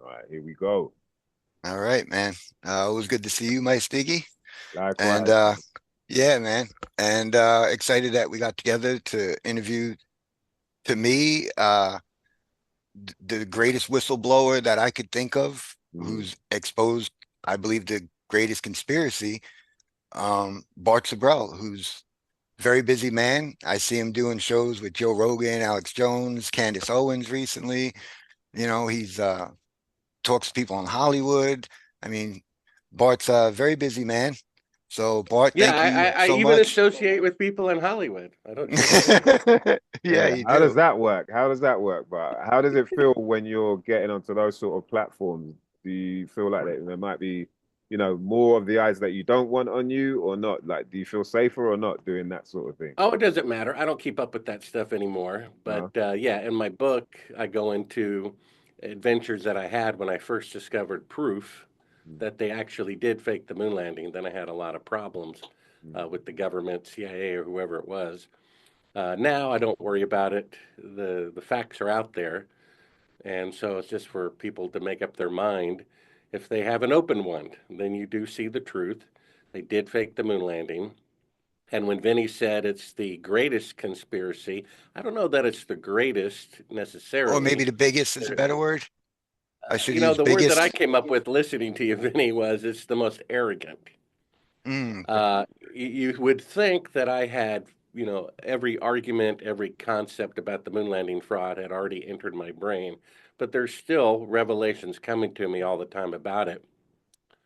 All right, here we go. All right, man. It was good to see you, Mysdiggi. And Likewise, man. yeah, man. And excited that we got together to interview, to me, the greatest whistleblower that I could think of, Mm. who's exposed, I believe, the greatest conspiracy, Bart Sibrel, who's a very busy man. I see him doing shows with Joe Rogan, Alex Jones, Candace Owens recently. He's talks to people in Hollywood. I mean, Bart's a very busy man. So, Bart, Yeah, thank I, you I I so even much. associate with people in Hollywood. I don't know about you. Yeah, Yeah, you how does do. that work? How does that work? But how does it feel when you're getting onto those sort of platforms? Do you feel like there might be, more of the eyes that you don't want on you or not? Like, do you feel safer or not doing that sort of thing? Oh, it doesn't matter. I don't keep up with that stuff anymore. But No? yeah, in my book, I go into adventures that I had when I first discovered proof Mm, that they actually did fake the moon landing. Then I had a lot of problems mm, with the government, CIA, or whoever it was. Now I don't worry about it. The facts are out there, and so it's just for people to make up their mind. If they have an open one, then you do see the truth. They did fake the moon landing. And when Vinny said it's the greatest conspiracy, I don't know that it's the greatest Or maybe necessarily. the biggest is a better word. I should use The word that I biggest. came up with listening to you, Vinny, was it's the most arrogant. Okay. You would think that I had, every argument, every concept about the moon landing fraud had already entered my brain, but there's still revelations coming to me all the time about it.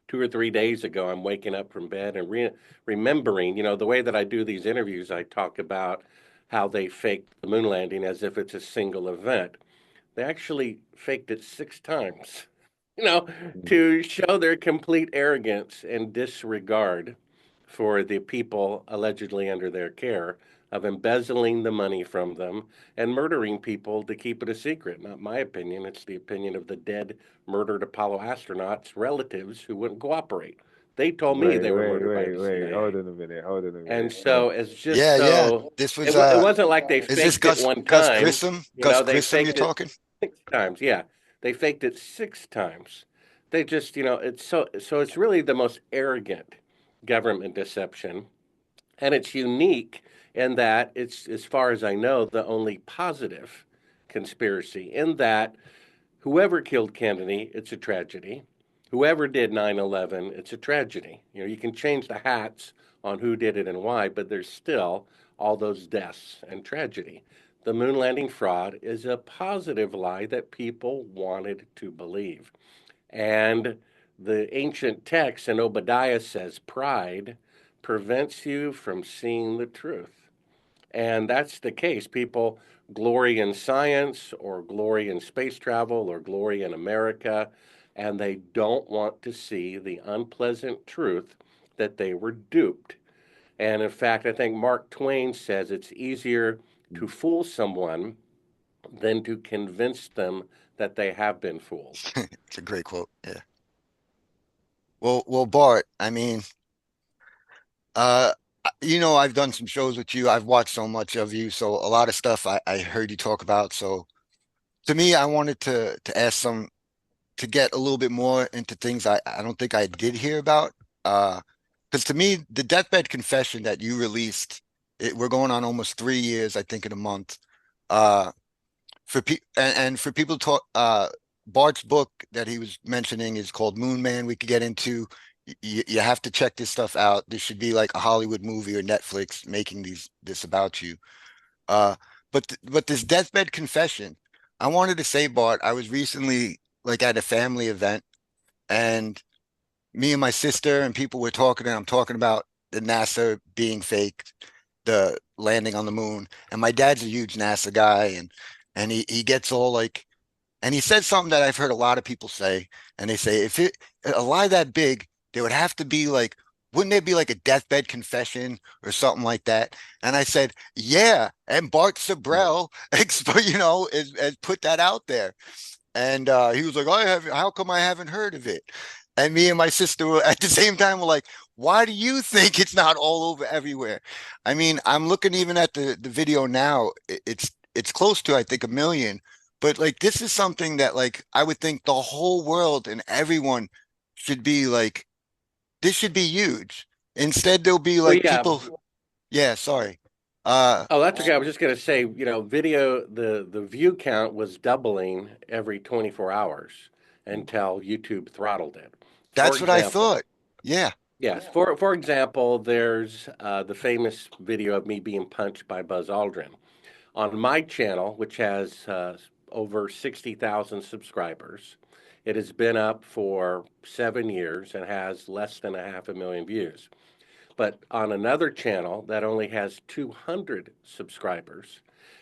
2 or 3 days ago, I'm waking up from bed and remembering, the way that I do these interviews, I talk about how they faked the moon landing as if it's a single event. They actually faked it 6 times, you know, mm, to show their complete arrogance and disregard for the people allegedly under their care of embezzling the money from them and murdering people to keep it a secret. Not my opinion, it's the opinion of the dead, murdered Apollo astronauts' relatives who wouldn't cooperate. They told me Wait, they were wait, murdered by wait, the wait. Hold CIA. on a minute. Hold on a And minute. so it's just Yeah, yeah. so This was it wasn't like they is this faked it Gus one Gus time. Grissom? They Grissom you're faked it talking? 6 times. Yeah, they faked it 6 times. They just, it's so it's really the most arrogant government deception, and it's unique in that it's, as far as I know, the only positive conspiracy. In that whoever killed Kennedy, it's a tragedy. Whoever did 9/11, it's a tragedy. You can change the hats on who did it and why, but there's still all those deaths and tragedy. The moon landing fraud is a positive lie that people wanted to believe. And the ancient text in Obadiah says pride prevents you from seeing the truth. And that's the case. People glory in science or glory in space travel or glory in America, and they don't want to see the unpleasant truth that they were duped. And in fact, I think Mark Twain says it's easier to fool someone than to convince them that they have been fooled. It's a great quote. Yeah. Well, Bart, I mean, uh, I've done some shows with you. I've watched so much of you, so a lot of stuff I heard you talk about. So to me, I wanted to ask some to get a little bit more into things I don't think I did hear about. Because to me, the Deathbed Confession that you released, we're going on almost 3 years, I think, in a month. Uh, and for people to talk, Bart's book that he was mentioning is called Moon Man. We could get into. You have to check this stuff out. This should be like a Hollywood movie or Netflix making this about you. Uh, but this Deathbed Confession, I wanted to say, Bart, I was recently like at a family event, and me and my sister and people were talking, and I'm talking about the NASA being faked, the landing on the moon. And my dad's a huge NASA guy, and he gets all like, and he said something that I've heard a lot of people say, and they say if it a lie that big, there would have to be like, wouldn't there be like a deathbed confession or something like that? And I said, yeah. And Bart Sibrel, has put that out there. And he was like, I haven't, how come I haven't heard of it? And me and my sister were at the same time were like, why do you think it's not all over everywhere? I mean, I'm looking even at the video now. It's close to, I think, 1 million, But like this is something that like I would think the whole world and everyone should be like this should be huge. Instead, there'll be Well, like yeah. people. Yeah, sorry. Uh, Oh, that's okay. I was just going to say, video, the view count was doubling every 24 hours until YouTube throttled it. For that's what I example, thought. Yeah. yes, for example, there's the famous video of me being punched by Buzz Aldrin. On my channel, which has over 60,000 subscribers, it has been up for 7 years and has less than a half a million views. But on another channel that only has 200 subscribers,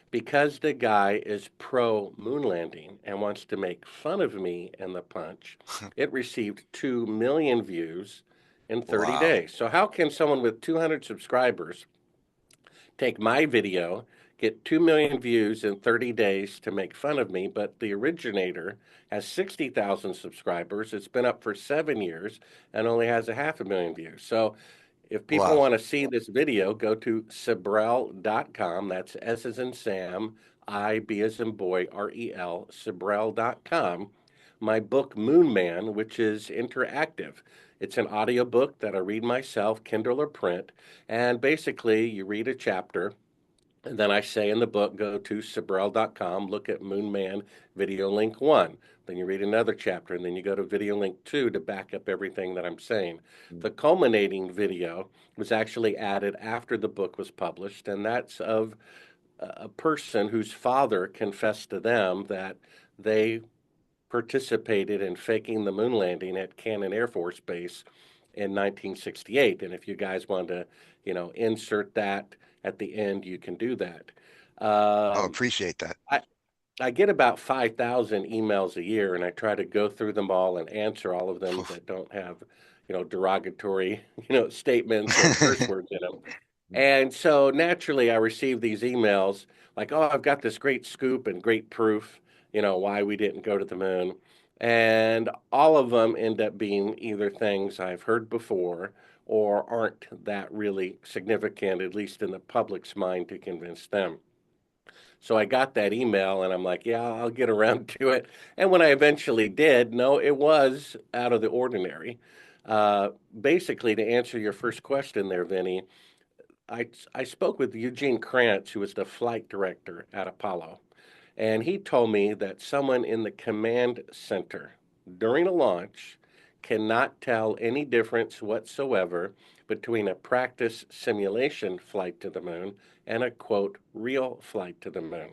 because the guy is pro moon landing and wants to make fun of me and the punch, it received 2 million views in 30 Wow. days. So, how can someone with 200 subscribers take my video, get 2 million views in 30 days to make fun of me, but the originator has 60,000 subscribers? It's been up for 7 years and only has a half a million views. So, if people Wow. want to see this video, go to Sibrel.com. That's S as in Sam, I, B as in boy, REL, Sibrel.com. My book, Moon Man, which is interactive. It's an audiobook that I read myself, Kindle or print. And basically, you read a chapter, and then I say in the book, go to Sibrel.com, look at Moon Man Video Link 1. Then you read another chapter, and then you go to Video Link 2 to back up everything that I'm saying. Mm. The culminating video was actually added after the book was published, and that's of a person whose father confessed to them that they participated in faking the moon landing at Cannon Air Force Base in 1968. And if you guys want to, insert that at the end, you can do that. Oh, Um, appreciate that. I, I get about 5,000 emails a year, and I try to go through them all and answer all of them that don't have, derogatory, statements or curse words in them. And so naturally, I receive these emails like, oh, I've got this great scoop and great proof, why we didn't go to the moon. And all of them end up being either things I've heard before or aren't that really significant, at least in the public's mind, to convince them. So I got that email and I'm like, yeah, I'll get around to it. And when I eventually did, no, it was out of the ordinary. Uh, Basically, to answer your first question there, Vinny, I spoke with Eugene Krantz, who was the flight director at Apollo, and he told me that someone in the command center during a launch cannot tell any difference whatsoever between a practice simulation flight to the moon and a quote, real flight to the moon.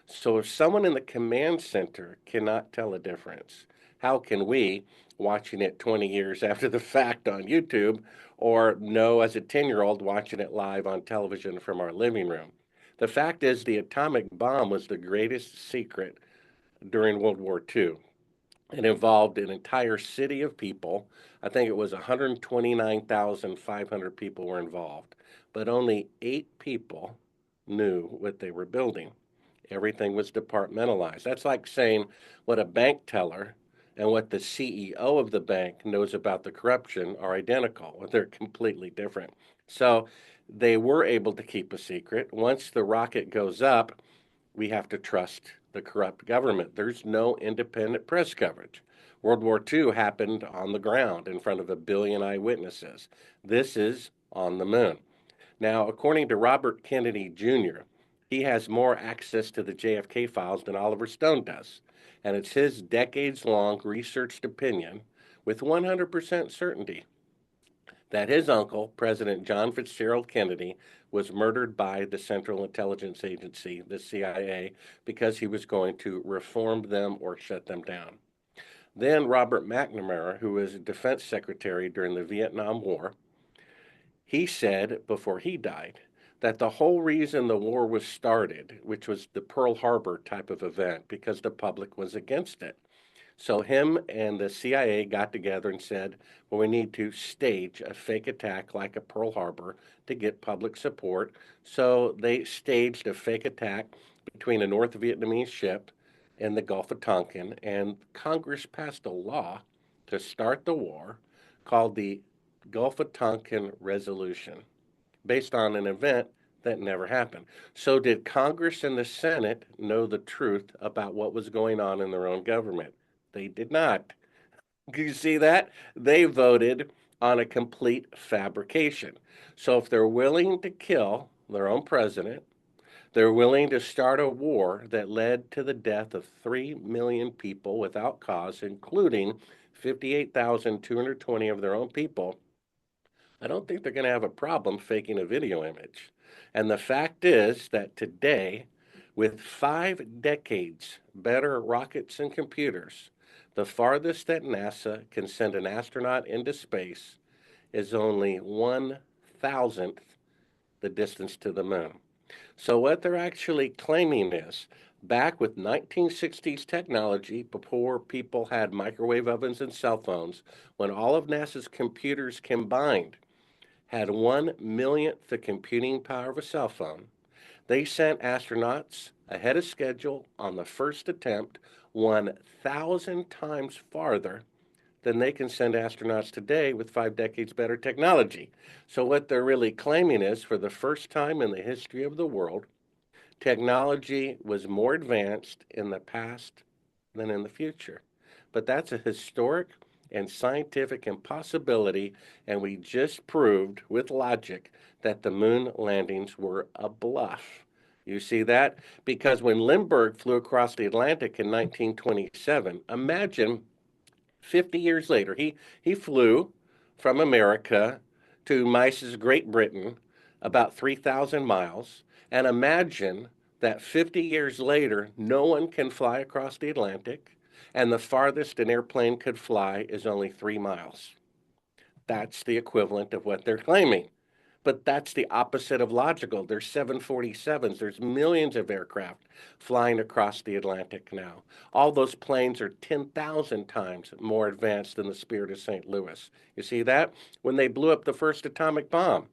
So if someone in the command center cannot tell a difference, how can we, watching it 20 years after the fact on YouTube, or know as a 10-year-old watching it live on television from our living room? The fact is, the atomic bomb was the greatest secret during World War II. It involved an entire city of people. I think it was 129,500 people were involved, but only 8 people knew what they were building. Everything was departmentalized. That's like saying what a bank teller and what the CEO of the bank knows about the corruption are identical. They're completely different. So they were able to keep a secret. Once the rocket goes up, we have to trust the corrupt government. There's no independent press coverage. World War II happened on the ground in front of a billion eyewitnesses. This is on the moon. Now, according to Robert Kennedy Jr., he has more access to the JFK files than Oliver Stone does. And it's his decades long researched opinion with 100% certainty that his uncle, President John Fitzgerald Kennedy, was murdered by the Central Intelligence Agency, the CIA, because he was going to reform them or shut them down. Then Robert McNamara, who was defense secretary during the Vietnam War, he said before he died that the whole reason the war was started, which was the Pearl Harbor type of event, because the public was against it. So him and the CIA got together and said, well, we need to stage a fake attack like a Pearl Harbor to get public support. So they staged a fake attack between a North Vietnamese ship and the Gulf of Tonkin, and Congress passed a law to start the war called the Gulf of Tonkin Resolution, based on an event that never happened. So, did Congress and the Senate know the truth about what was going on in their own government? They did not. Do you see that? They voted on a complete fabrication. So, if they're willing to kill their own president, they're willing to start a war that led to the death of 3 million people without cause, including 58,220 of their own people. I don't think they're going to have a problem faking a video image. And the fact is that today, with 5 decades better rockets and computers, the farthest that NASA can send an astronaut into space is only 1,000th the distance to the moon. So, what they're actually claiming is back with 1960s technology, before people had microwave ovens and cell phones, when all of NASA's computers combined had 1 millionth the computing power of a cell phone, they sent astronauts ahead of schedule on the first attempt 1,000 times farther than they can send astronauts today with 5 decades better technology. So, what they're really claiming is for the first time in the history of the world, technology was more advanced in the past than in the future. But that's a historic and scientific impossibility, and we just proved with logic that the moon landings were a bluff. You see that? Because when Lindbergh flew across the Atlantic in 1927, imagine 50 years later, he flew from America to Mice's Great Britain, about 3,000 miles. And imagine that 50 years later, no one can fly across the Atlantic, and the farthest an airplane could fly is only 3 miles. That's the equivalent of what they're claiming. But that's the opposite of logical. There's 747s, there's millions of aircraft flying across the Atlantic now. All those planes are 10,000 times more advanced than the Spirit of St. Louis. You see that? When they blew up the first atomic bomb,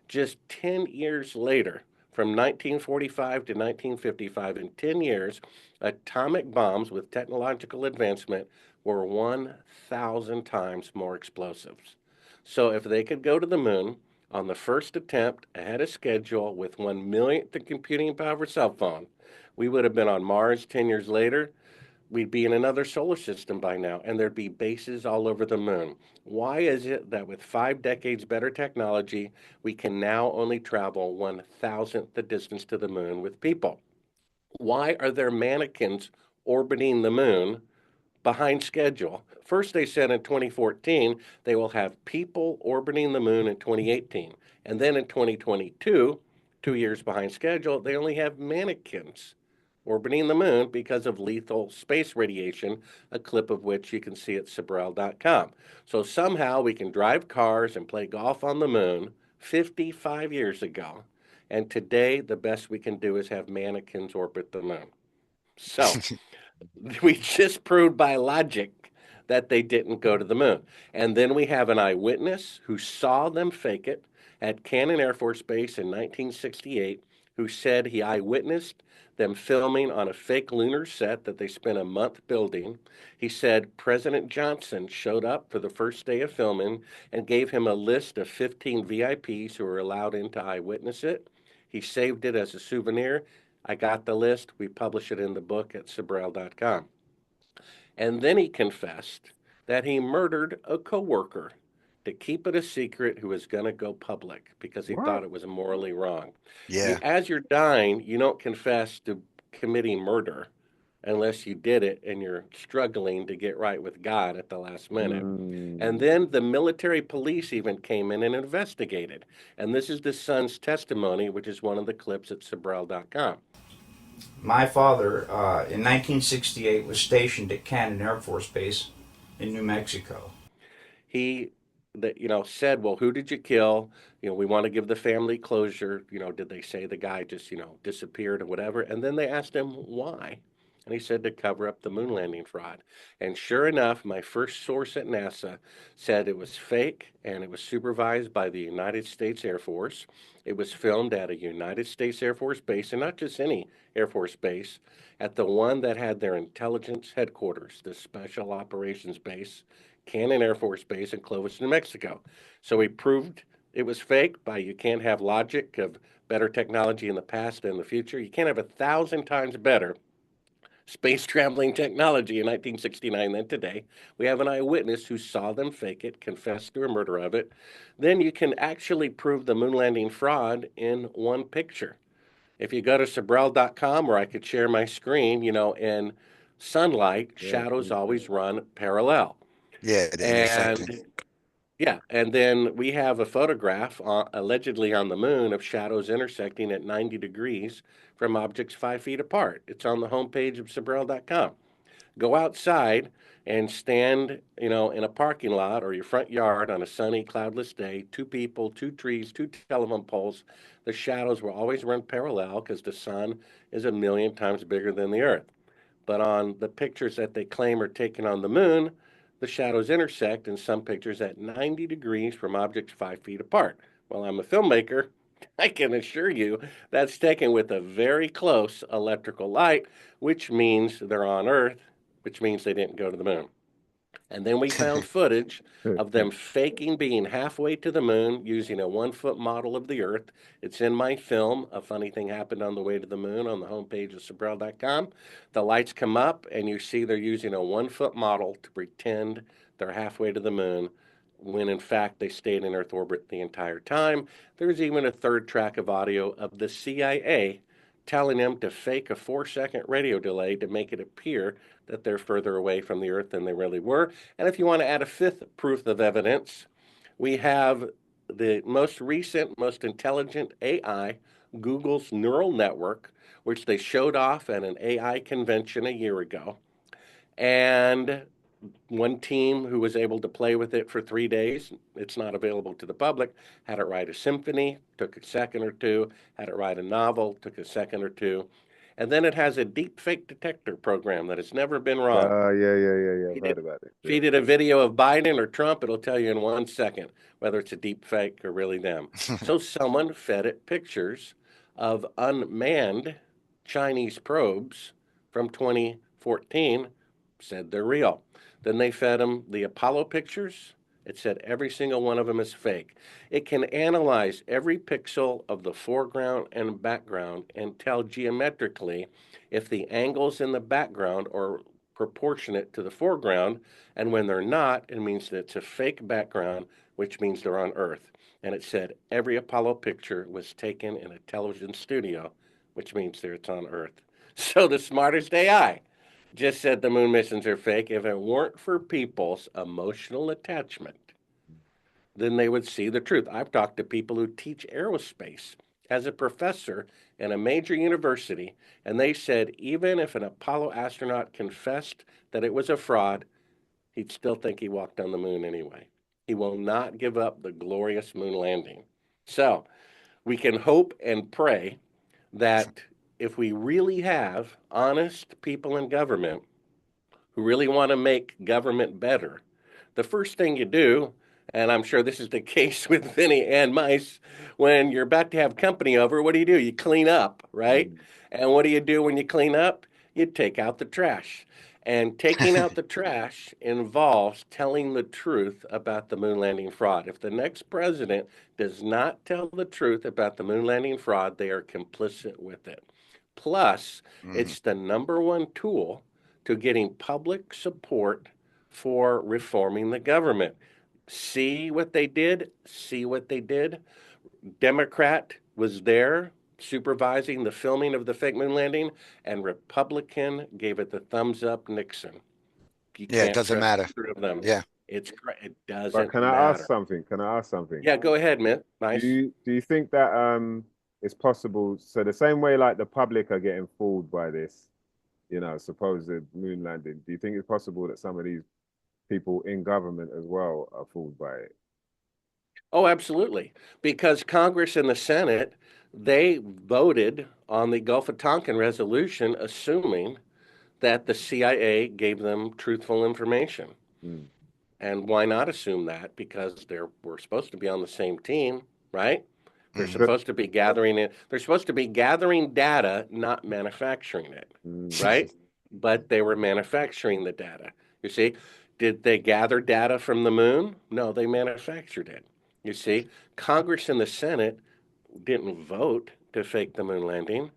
just 10 years later, from 1945 to 1955, in 10 years, atomic bombs with technological advancement were 1,000 times more explosives. So if they could go to the moon on the first attempt ahead of schedule with 1 millionth the computing power of a cell phone, we would have been on Mars 10 years later. We'd be in another solar system by now, and there'd be bases all over the moon. Why is it that with 5 decades better technology, we can now only travel 1,000th the distance to the moon with people? Why are there mannequins orbiting the moon behind schedule? First, they said in 2014 they will have people orbiting the moon in 2018. And then in 2022, 2 years behind schedule, they only have mannequins orbiting the moon because of lethal space radiation, a clip of which you can see at Sibrel.com. So somehow we can drive cars and play golf on the moon 55 years ago. And today, the best we can do is have mannequins orbit the moon. So, we just proved by logic that they didn't go to the moon. And then we have an eyewitness who saw them fake it at Cannon Air Force Base in 1968, who said he eyewitnessed them filming on a fake lunar set that they spent a month building. He said President Johnson showed up for the first day of filming and gave him a list of 15 VIPs who were allowed in to eyewitness it. He saved it as a souvenir. I got the list. We publish it in the book at Sibrel.com. And then he confessed that he murdered a coworker to keep it a secret who was going to go public because he thought What? it was morally wrong. Yeah. As you're dying, you don't confess to committing murder unless you did it and you're struggling to get right with God at the last minute. And Mm. then the military police even came in and investigated. And this is the son's testimony, which is one of the clips at Sibrel.com. My father, in 1968, was stationed at Cannon Air Force Base in New Mexico. He said, well, who did you kill? We want to give the family closure. Did they say the guy just disappeared or whatever? And then they asked him why, and he said to cover up the moon landing fraud. And sure enough, my first source at NASA said it was fake, and it was supervised by the United States Air Force. It was filmed at a United States Air Force base, and not just any Air Force base, at the one that had their intelligence headquarters, the Special Operations Base, Cannon Air Force Base in Clovis, New Mexico. So he proved it was fake by you can't have logic of better technology in the past and the future. You can't have 1,000 times better space traveling technology in 1969 than today. We have an eyewitness who saw them fake it, confessed to a murder of it. Then you can actually prove the moon landing fraud in one picture. If you go to Sibrel.com, where I could share my screen, in sunlight, Yeah, shadows please always do. run parallel. Yeah, the intersecting. And yeah, and then we have a photograph allegedly on the moon of shadows intersecting at 90 degrees from objects 5 feet apart. It's on the homepage of Sibrel.com. Go outside and stand, in a parking lot or your front yard on a sunny, cloudless day, two people, two trees, two telephone poles. The shadows will always run parallel because the sun is 1 million times bigger than the earth. But on the pictures that they claim are taken on the moon, the shadows intersect in some pictures at 90 degrees from objects 5 feet apart. Well, I'm a filmmaker. I can assure you that's taken with a very close electrical light, which means they're on Earth, which means they didn't go to the moon. And then we found footage of them faking being halfway to the moon using a 1 foot model of the Earth. It's in my film, A Funny Thing Happened on the Way to the Moon, on the homepage of Sibrel.com. The lights come up, and you see they're using a 1 foot model to pretend they're halfway to the moon, when in fact they stayed in Earth orbit the entire time. There's even a third track of audio of the CIA telling them to fake a 4 second radio delay to make it appear that they're further away from the Earth than they really were. And if you want to add a fifth proof of evidence, we have the most recent, most intelligent AI, Google's neural network, which they showed off at an AI convention a year ago. And one team who was able to play with it for 3 days, it's not available to the public, had it write a symphony, took a second or two, had it write a novel, took a second or two. And then it has a deep fake detector program that has never been wrong. Yeah. I've Feed heard it, about it. Yeah. feed it a video of Biden or Trump, it'll tell you in 1 second whether it's a deep fake or really them. So someone fed it pictures of unmanned Chinese probes from 2014, said they're real. Then they fed them the Apollo pictures. It said every single one of them is fake. It can analyze every pixel of the foreground and background and tell geometrically if the angles in the background are proportionate to the foreground, and when they're not, it means that it's a fake background, which means they're on Earth. And it said every Apollo picture was taken in a television studio, which means that it's on Earth. So the smartest AI just said the moon missions are fake. If it weren't for people's emotional attachment, then they would see the truth. I've talked to people who teach aerospace as a professor in a major university, and they said even if an Apollo astronaut confessed that it was a fraud, he'd still think he walked on the moon anyway. He will not give up the glorious moon landing. So we can hope and pray that if we really have honest people in government who really want to make government better, the first thing you do, and I'm sure this is the case with Vinny and Mice, when you're about to have company over, what do? You clean up, right? Mm. And what do you do when you clean up? You take out the trash. And taking out the trash involves telling the truth about the moon landing fraud. If the next president does not tell the truth about the moon landing fraud, they are complicit with it. Plus, Mhm. it's the number one tool to getting public support for reforming the government. See what they did? See what they did? Democrat was there supervising the filming of the fake moon landing, and Republican gave it the thumbs up Nixon. You Yeah, it can't doesn't trust matter. either of them. Yeah. It But doesn't can I ask matter. something? Can I ask something? Yeah, go ahead, Mitt. Nice. Do you think that it's possible? So the same way like the public are getting fooled by this, supposed moon landing. Do you think it's possible that some of these people in government as well are fooled by it? Oh, absolutely. Because Congress and the Senate, they voted on the Gulf of Tonkin resolution, assuming that the CIA gave them truthful information. Mm. And why not assume that? Because we're supposed to be on the same team, right? They're Hmm. supposed to be gathering it. They're supposed to be gathering data, not manufacturing it, right? But they were manufacturing the data. You see, did they gather data from the moon? No, they manufactured it. You see, Congress and the Senate didn't vote to fake the moon landing.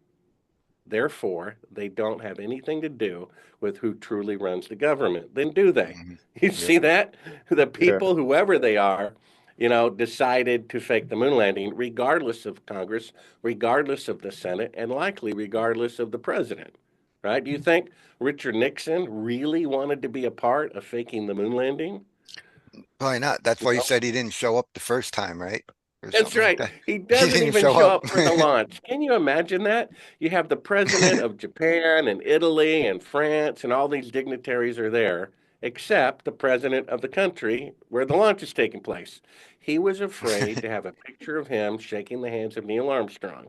Therefore, they don't have anything to do with who truly runs the government. Then do they? Mhm. You Yeah. see that? The Yeah. people, whoever they are, decided to fake the moon landing, regardless of Congress, regardless of the Senate, and likely regardless of the president. Right? Do you think Richard Nixon really wanted to be a part of faking the moon landing? Probably not. That's why you No. said he didn't show up the first time, right? Or That's something like right. that. He He doesn't didn't even show show up. up for the launch. Can you imagine that? You have the president of Japan and Italy and France, and all these dignitaries are there, except the president of the country where the launch is taking place. He was afraid to have a picture of him shaking the hands of Neil Armstrong,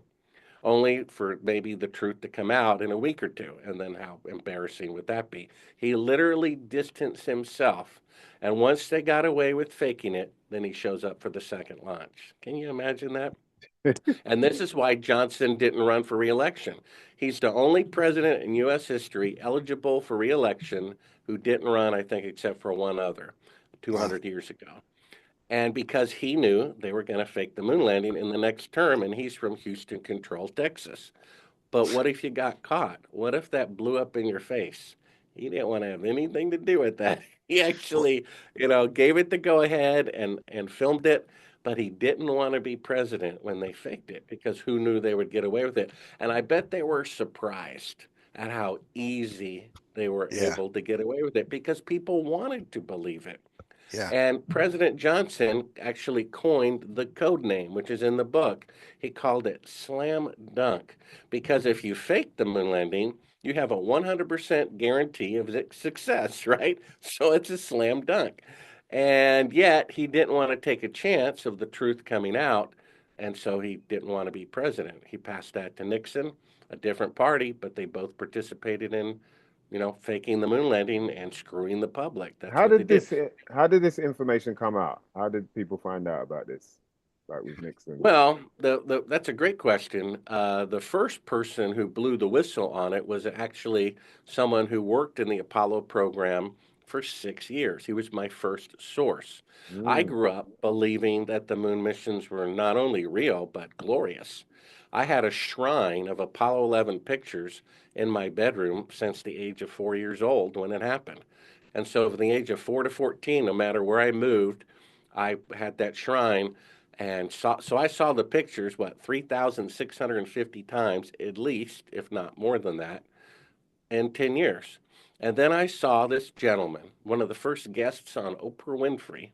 only for maybe the truth to come out in a week or two. And then how embarrassing would that be? He literally distanced himself. And once they got away with faking it, then he shows up for the second launch. Can you imagine that? And this is why Johnson didn't run for reelection. He's the only president in U.S. history eligible for reelection who didn't run, I think, except for one other Wow. 200 years ago. And because he knew they were going to fake the moon landing in the next term, and he's from Houston Control, Texas. But what if you got caught? What if that blew up in your face? He didn't want to have anything to do with that. He Well, actually, gave it the go ahead and filmed it, but he didn't want to be president when they faked it because who knew they would get away with it? And I bet they were surprised at how easy they were yeah, able to get away with it because people wanted to believe it. yeah. And President Johnson actually coined the code name, which is in the book. He called it slam dunk because if you fake the moon landing, you have a 100% guarantee of success, right? So it's a slam dunk. And yet he didn't want to take a chance of the truth coming out. And so he didn't want to be president. He passed that to Nixon, a different party, but they both participated in, faking the moon landing and screwing the public. That's How what they did did. this information come out? How did people find out about this? Like with Nixon. Well, that's a great question. The first person who blew the whistle on it was actually someone who worked in the Apollo program for 6 years. He was my first source. I Mm. grew up believing that the moon missions were not only real, but glorious. I had a shrine of Apollo 11 pictures in my bedroom since the age of 4 years old when it happened. And so, from the age of 4 to 14, no matter where I moved, I had that shrine and so I saw the pictures, 3,650 times at least, if not more than that, in 10 years. And then I saw this gentleman, one of the first guests on Oprah Winfrey,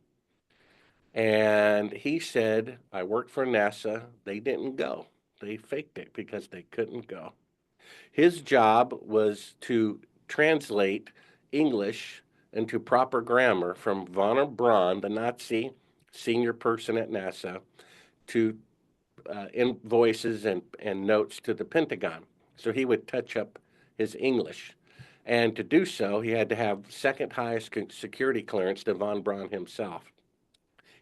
and he said, I worked for NASA. They didn't go. They faked it because they couldn't go. His job was to translate English into proper grammar from von Braun, the Nazi senior person at NASA, to invoices and notes to the Pentagon. So he would touch up his English. And to do so, he had to have second highest security clearance to von Braun himself.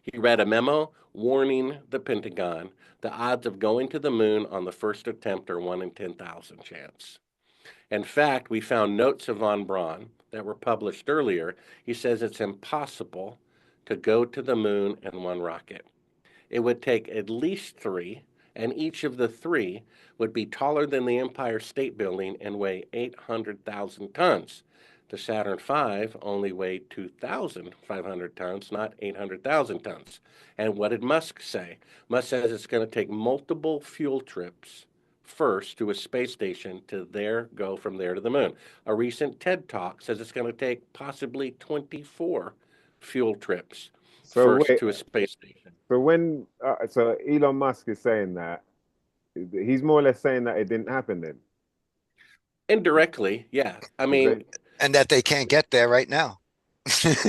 He read a memo warning the Pentagon the odds of going to the moon on the first attempt are 1 in 10,000 chance. In fact, we found notes of von Braun that were published earlier. He says it's impossible to go to the moon in one rocket. It would take at least three, and each of the three would be taller than the Empire State Building and weigh 800,000 tons. The Saturn V only weighed 2,500 tons, not 800,000 tons. And what did Musk say? Musk says it's going to take multiple fuel trips first to a space station to go from there to the moon. A recent TED Talk says it's going to take possibly 24 fuel trips So first wait, to a space station. so Elon Musk is saying that he's more or less saying that it didn't happen then. Indirectly, yeah. I Is mean, it? And that they can't get there right now.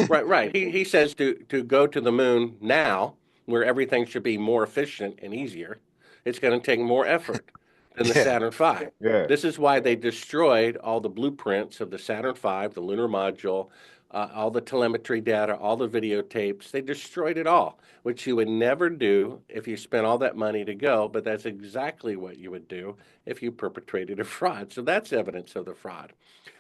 right. He says to go to the moon now, where everything should be more efficient and easier, it's going to take more effort than the Yeah, Saturn V. Yeah. This is why they destroyed all the blueprints of the Saturn V, the lunar module, all the telemetry data, all the videotapes. They destroyed it all, which you would never do if you spent all that money to go, but that's exactly what you would do if you perpetrated a fraud. So that's evidence of the fraud.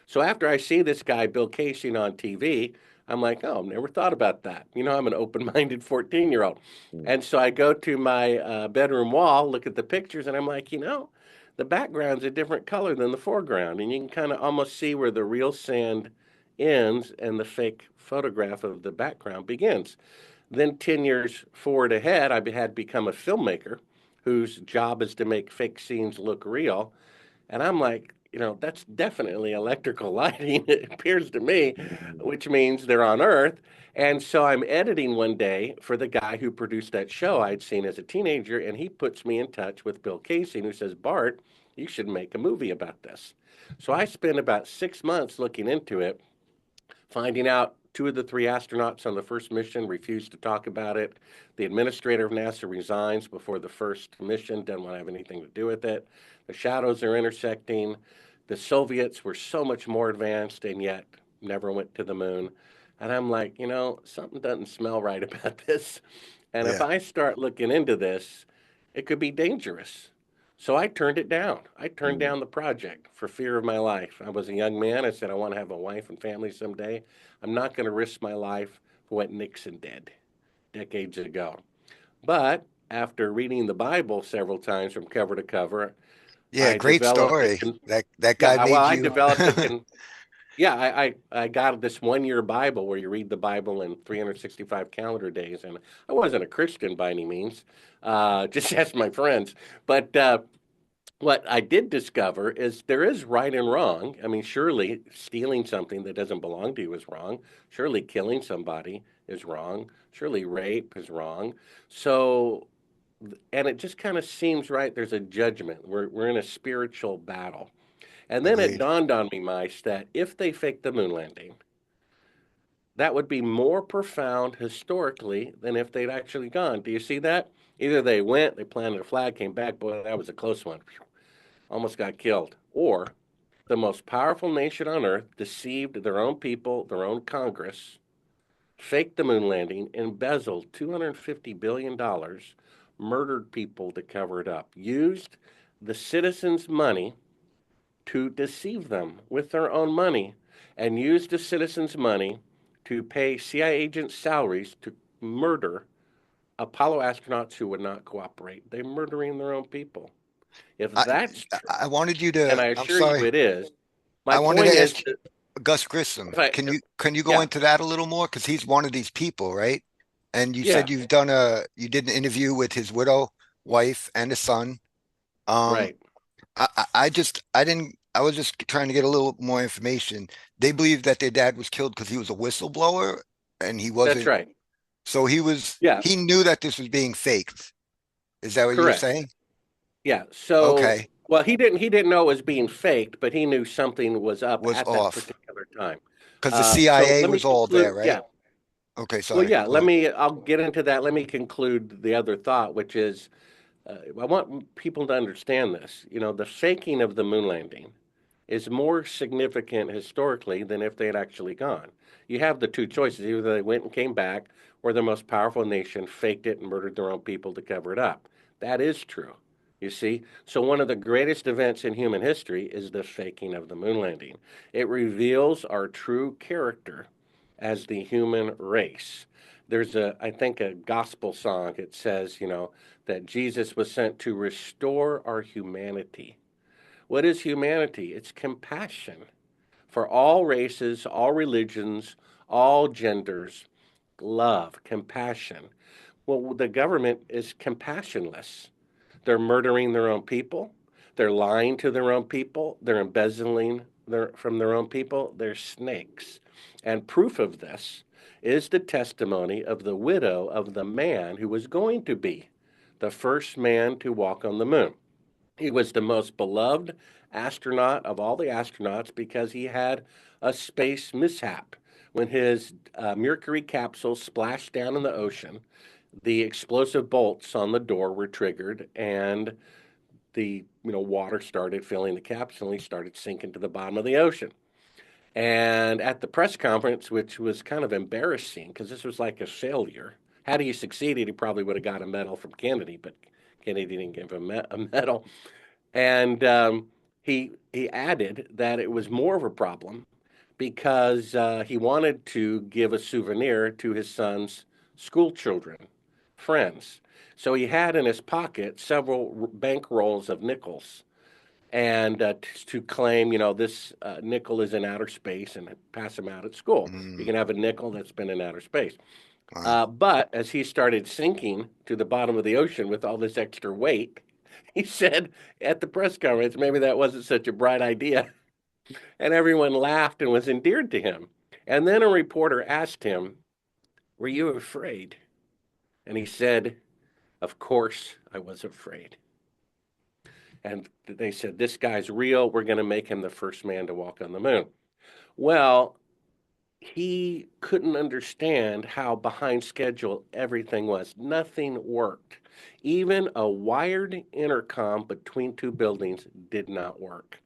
So after I see this guy, Bill Casey, on TV, I'm like, oh, never thought about that. I'm an open-minded 14-year-old. Mm. And so I go to my bedroom wall, look at the pictures, and I'm like, the background's a different color than the foreground. And you can kind of almost see where the real sand ends and the fake photograph of the background begins. Then 10 years forward ahead, I had become a filmmaker whose job is to make fake scenes look real. And I'm like, that's definitely electrical lighting, it appears to me, Mm. which means they're on Earth. And so I'm editing one day for the guy who produced that show I'd seen as a teenager, and he puts me in touch with Bill Casey, who says, Bart, you should make a movie about this. So I spent about 6 months looking into it, finding out two of the three astronauts on the first mission refused to talk about it. The administrator of NASA resigns before the first mission, doesn't want to have anything to do with it. The shadows are intersecting. The Soviets were so much more advanced and yet never went to the moon. And I'm like, something doesn't smell right about this. And if Yeah. I start looking into this, it could be dangerous. So I turned it down. I turned Mm. down the project for fear of my life. I was a young man. I said, I want to have a wife and family someday. I'm not going to risk my life for what Nixon did decades ago. But after reading the Bible several times from cover to cover, Yeah, I great developed a story. That guy yeah, well, made I you. developed a yeah, I got this 1 year Bible where you read the Bible in 365 calendar days, and I wasn't a Christian by any means. Just ask my friends. But what I did discover is there is right and wrong. I mean, surely stealing something that doesn't belong to you is wrong. Surely killing somebody is wrong. Surely rape is wrong. So, and it just kind of seems right. There's a judgment. We're in a spiritual battle. And then it Agreed. dawned on me, Mice, that if they faked the moon landing, that would be more profound historically than if they'd actually gone. Do you see that? Either they went, they planted a flag, came back. Boy, that was a close one. Almost got killed. Or the most powerful nation on earth deceived their own people, their own Congress, faked the moon landing, embezzled $250 billion, murdered people to cover it up, used the citizens' money to deceive them with their own money, and used the citizens' money to pay CIA agents' salaries to murder Apollo astronauts who would not cooperate. They're murdering their own people. If I that's true, I wanted you and to. I I'm assure you sorry. it is, my I wanted point to is ask that Gus Grissom. if I, Can you go yeah, into that a little more? Because he's one of these people, right? And you yeah, said you did an interview with his widow, wife, and his son. Um, right. I didn't. I was just trying to get a little more information. They believe that their dad was killed because he was a whistleblower and he That's wasn't. right. So Yeah, he knew that this was being faked. Is that what you're correct. saying? Yeah. So, Okay. well, he didn't know it was being faked, but he knew something was up Was at that off particular time. because the So CIA let me was all conclude. there, right? Yeah. Okay, Well, sorry. yeah. Go ahead. I'll get into that. Let me conclude the other thought, which is, I want people to understand this. The faking of the moon landing is more significant historically than if they had actually gone. You have the two choices: either they went and came back, or the most powerful nation faked it and murdered their own people to cover it up. That is true. You see? So, one of the greatest events in human history is the faking of the moon landing. It reveals our true character as the human race. There's I think, a gospel song. It says, that Jesus was sent to restore our humanity. What is humanity? It's compassion for all races, all religions, all genders. Love, compassion. Well, the government is compassionless. They're murdering their own people. They're lying to their own people. They're embezzling from their own people. They're snakes. And proof of this is the testimony of the widow of the man who was going to be the first man to walk on the moon. He was the most beloved astronaut of all the astronauts because he had a space mishap. When his Mercury capsule splashed down in the ocean, the explosive bolts on the door were triggered, and the water started filling the capsule, and he started sinking to the bottom of the ocean. And at the press conference, which was kind of embarrassing because this was like a failure. Had he succeeded, he probably would have got a medal from Kennedy, but Kennedy didn't give him a medal. And he added that it was more of a problem because he wanted to give a souvenir to his son's school children, friends. So he had in his pocket several bank rolls of nickels, and to claim, this nickel is in outer space and pass them out at school. You can have a nickel that's been in outer space. Wow. But as he started sinking to the bottom of the ocean with all this extra weight, he said at the press conference, maybe that wasn't such a bright idea. And everyone laughed and was endeared to him. And then a reporter asked him, "Were you afraid?" And he said, "Of course I was afraid." And they said, "This guy's real. We're going to make him the first man to walk on the moon." Well, he couldn't understand how behind schedule everything was. Nothing worked. Even a wired intercom between two buildings did not work.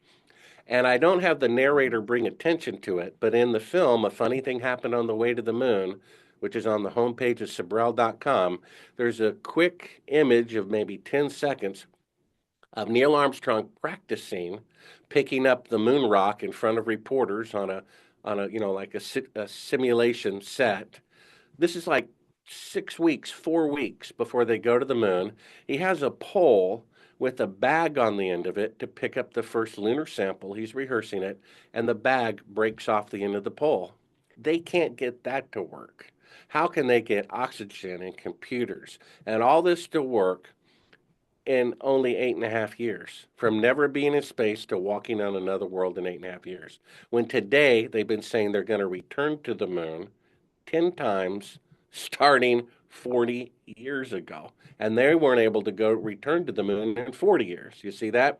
And I don't have the narrator bring attention to it, but in the film, a funny thing happened on the way to the moon, which is on the homepage of Sibrel.com. There's a quick image of maybe 10 seconds of Neil Armstrong practicing picking up the moon rock in front of reporters on a like a simulation set. This is like 6 weeks, 4 weeks before they go to the moon. He has a pole with a bag on the end of it to pick up the first lunar sample. He's rehearsing it, and the bag breaks off the end of the pole. They can't get that to work. How can they get oxygen and computers and all this to work in only 8.5 years, from never being in space to walking on another world in 8.5 years? When today they've been saying they're going to return to the moon 10 times starting 40 years ago. And they weren't able to go return to the moon in 40 years. You see that?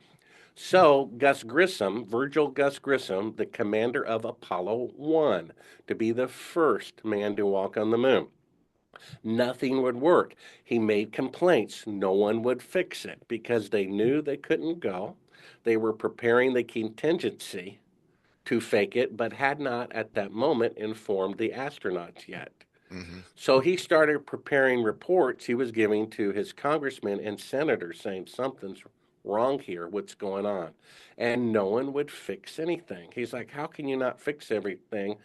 So Gus Grissom, Virgil Gus Grissom, the commander of Apollo 1, to be the first man to walk on the moon. Nothing would work. He made complaints. No one would fix it because they knew they couldn't go. They were preparing the contingency to fake it, but had not at that moment informed the astronauts yet. Mm-hmm. So he started preparing reports he was giving to his congressmen and senators saying something's wrong here, what's going on? And no one would fix anything. He's like, how can you not fix everything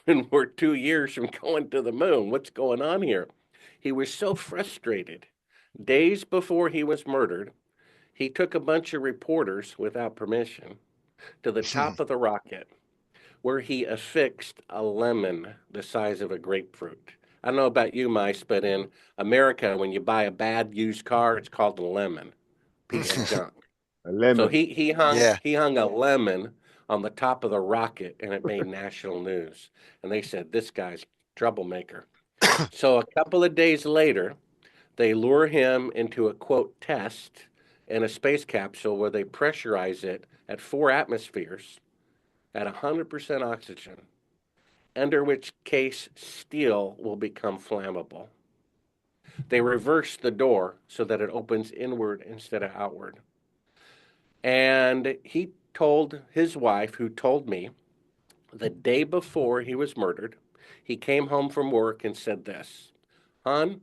when we're 2 years from going to the moon? What's going on here? He was so frustrated. Days before he was murdered, he took a bunch of reporters without permission to the top of the rocket where he affixed a lemon the size of a grapefruit. I don't know about you, Mice, but in America, when you buy a bad used car, it's called a lemon, piece of junk. A So lemon. Yeah. he hung a lemon on the top of the rocket, and it made national news. And they said, this guy's troublemaker. So a couple of days later, they lure him into a quote test in a space capsule where they pressurize it at 4 atmospheres at 100% oxygen, under which case steel will become flammable. They reverse the door so that it opens inward instead of outward. And he told his wife, who told me the day before he was murdered, he came home from work and said this, "Hon,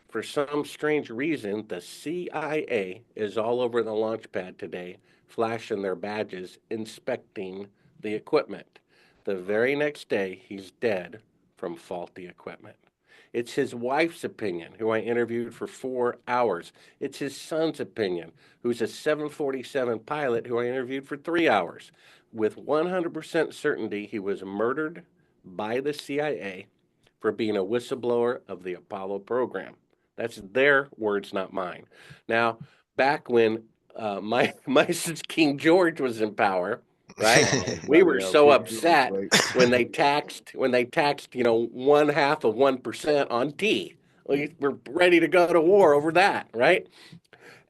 for some strange reason, the CIA is all over the launch pad today, flashing their badges, inspecting the equipment." The very next day, he's dead from faulty equipment. It's his wife's opinion, who I interviewed for 4 hours. It's his son's opinion, who's a 747 pilot, who I interviewed for 3 hours. With 100% certainty, he was murdered by the CIA for being a whistleblower of the Apollo program. That's their words, not mine. Now, back when my King George was in power, right? Oh, We bloody were hell, so King George, upset wait. when they taxed 0.5% on tea. We were ready to go to war over that, right?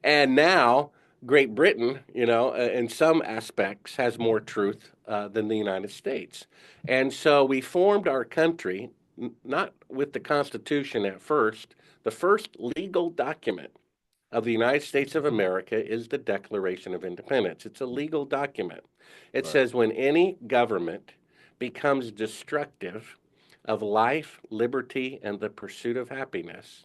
And now Great Britain, in some aspects, has more truth than the United States. And so we formed our country not with the Constitution at first. The first legal document of the United States of America is the Declaration of Independence. It's a legal document. It Right. says when any government becomes destructive of life, liberty, and the pursuit of happiness,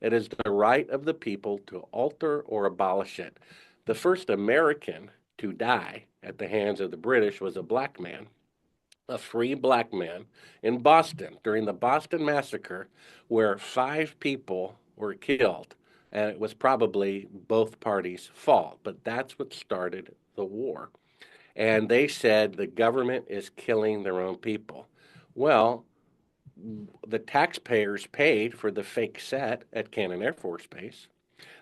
it is the right of the people to alter or abolish it. The first American to die at the hands of the British was a black man a free black man in Boston during the Boston Massacre, where 5 people were killed. And it was probably both parties' fault, but that's what started the war. And they said the government is killing their own people. Well, the taxpayers paid for the fake set at Cannon Air Force Base.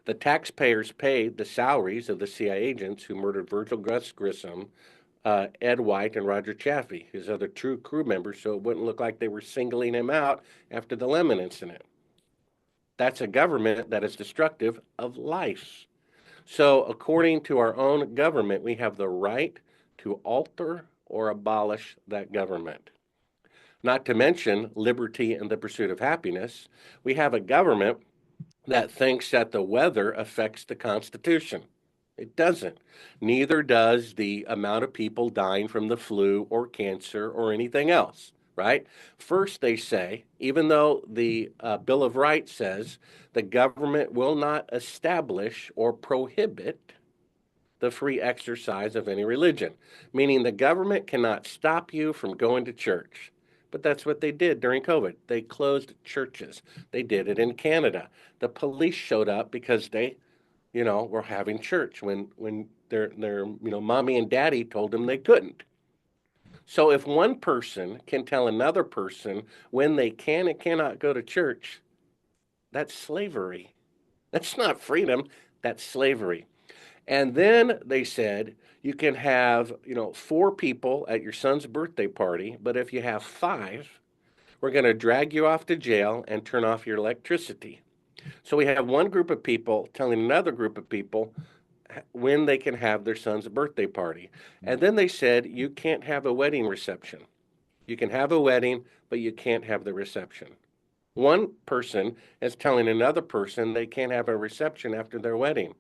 The taxpayers paid the salaries of the CIA agents who murdered Virgil Gus Grissom, Ed White, and Roger Chaffee, his other true crew members, so it wouldn't look like they were singling him out after the Lemon incident. That's a government that is destructive of life. So, according to our own government, we have the right to alter or abolish that government. Not to mention liberty and the pursuit of happiness. We have a government that thinks that the weather affects the Constitution. It doesn't. Neither does the amount of people dying from the flu or cancer or anything else, right? First, they say, even though the Bill of Rights says the government will not establish or prohibit the free exercise of any religion, meaning the government cannot stop you from going to church. But that's what they did during COVID. They closed churches. They did it in Canada. The police showed up because they, were having church when their mommy and daddy told them they couldn't. So if one person can tell another person when they can and cannot go to church, that's slavery. That's not freedom, that's slavery. And then they said you can have, 4 people at your son's birthday party, but if you have 5, we're going to drag you off to jail and turn off your electricity. So we have one group of people telling another group of people when they can have their son's birthday party. And then they said you can't have a wedding reception. You can have a wedding, but you can't have the reception. One person is telling another person they can't have a reception after their wedding.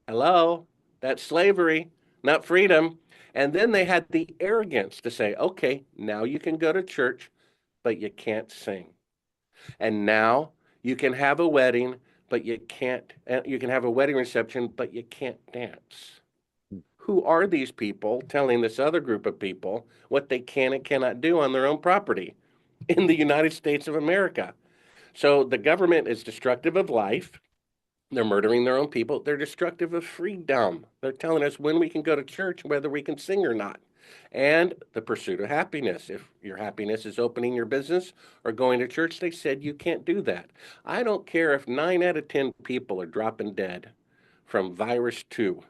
Hello? That's slavery, not freedom. And then they had the arrogance to say, okay, now you can go to church, but you can't sing. And now you can have a wedding, but you can have a wedding reception, but you can't dance. Who are these people telling this other group of people what they can and cannot do on their own property in the United States of America? So the government is destructive of life. They're murdering their own people. They're destructive of freedom. They're telling us when we can go to church, whether we can sing or not. And the pursuit of happiness. If your happiness is opening your business or going to church, they said you can't do that. I don't care if 9 out of 10 people are dropping dead from virus 2.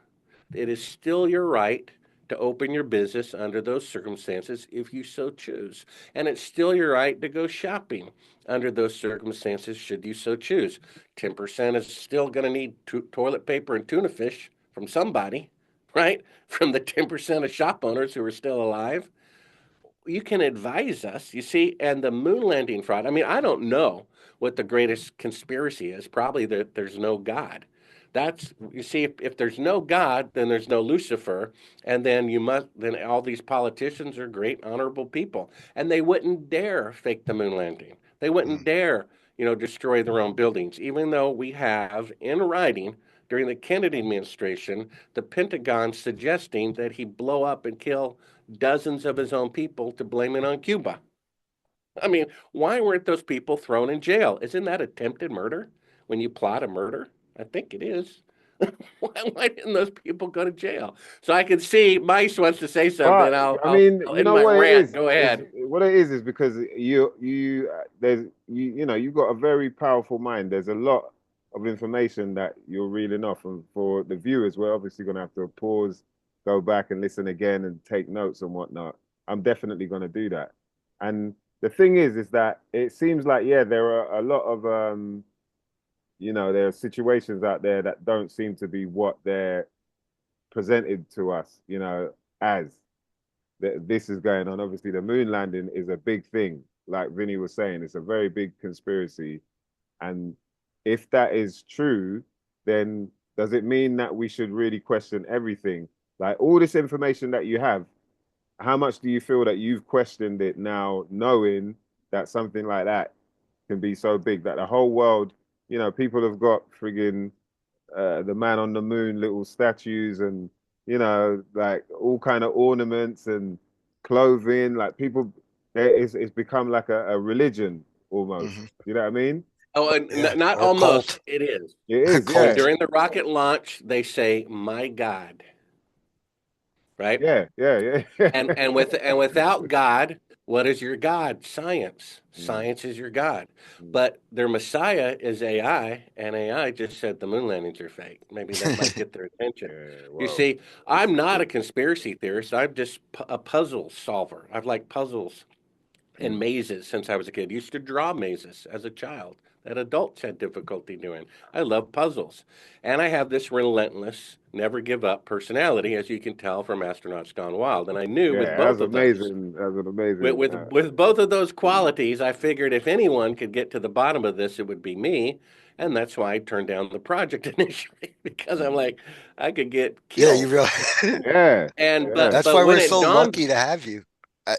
It is still your right to open your business under those circumstances if you so choose. And it's still your right to go shopping under those circumstances should you so choose. 10% is still going to need toilet paper and tuna fish from somebody, right? From the 10% of shop owners who are still alive. You can advise us, you see, and the moon landing fraud. I mean, I don't know what the greatest conspiracy is. Probably that there's no God. That's you see, if there's no God, then there's no Lucifer, and then all these politicians are great, honorable people, and they wouldn't dare fake the moon landing. They wouldn't dare, destroy their own buildings, even though we have in writing during the Kennedy administration the Pentagon suggesting that he blow up and kill dozens of his own people to blame it on Cuba. I mean, why weren't those people thrown in jail? Isn't that attempted murder when you plot a murder? I think it is. Why didn't those people go to jail? So I can see Mice wants to say something. But I mean, I'll you end know my what it rant. is Go is ahead. what it is because you've got a very powerful mind. There's a lot of information that you're reeling off, and for the viewers, we're obviously going to have to pause, go back and listen again, and take notes and whatnot. I'm definitely going to do that. And the thing is that it seems like there are a lot of there are situations out there that don't seem to be what they're presented to us, as that this is going on. Obviously, the moon landing is a big thing. Like Vinny was saying, it's a very big conspiracy. And if that is true, then does it mean that we should really question everything? Like all this information that you have, how much do you feel that you've questioned it now, knowing that something like that can be so big that the whole world, people have got friggin' the man on the moon little statues and like all kind of ornaments and clothing, like people it's become like a religion almost. Hmm. You know what I mean? Oh, and Yeah, not or a almost, cult. it is. It A is, And yeah, cult. during the rocket launch, they say, "My God," right? yeah. And without God, what is your God? Science. Mm, Science is your God. mm. But their Messiah is AI, and AI just said the moon landings are fake. Maybe that might get their attention. Yeah, You well, see, I'm not a conspiracy theorist. I'm just a puzzle solver. I've liked puzzles and mm, mazes since I was a kid. Used to draw mazes as a child that adults had difficulty doing. I love puzzles. And I have this relentless, never give up personality, as you can tell from Astronauts Gone Wild. And I knew with yeah, both of those, that's an amazing. with both of those qualities, I figured if anyone could get to the bottom of this, it would be me. And that's why I turned down the project initially, because I'm like, I could get Yeah, you killed. realize Yeah, And yeah, that's but why when we're it so dawned, lucky to have you.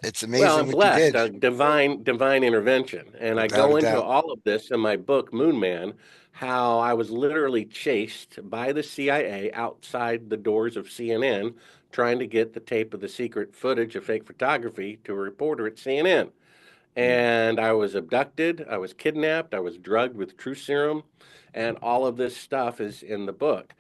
It's well, amazing I'm what you blessed, did, a divine intervention. And I without a go into doubt. all of this in my book, Moon Man, how I was literally chased by the CIA outside the doors of CNN trying to get the tape of the secret footage of fake photography to a reporter at CNN. mm, And I was abducted, I was kidnapped, I was drugged with true serum, and all of this stuff is in the book.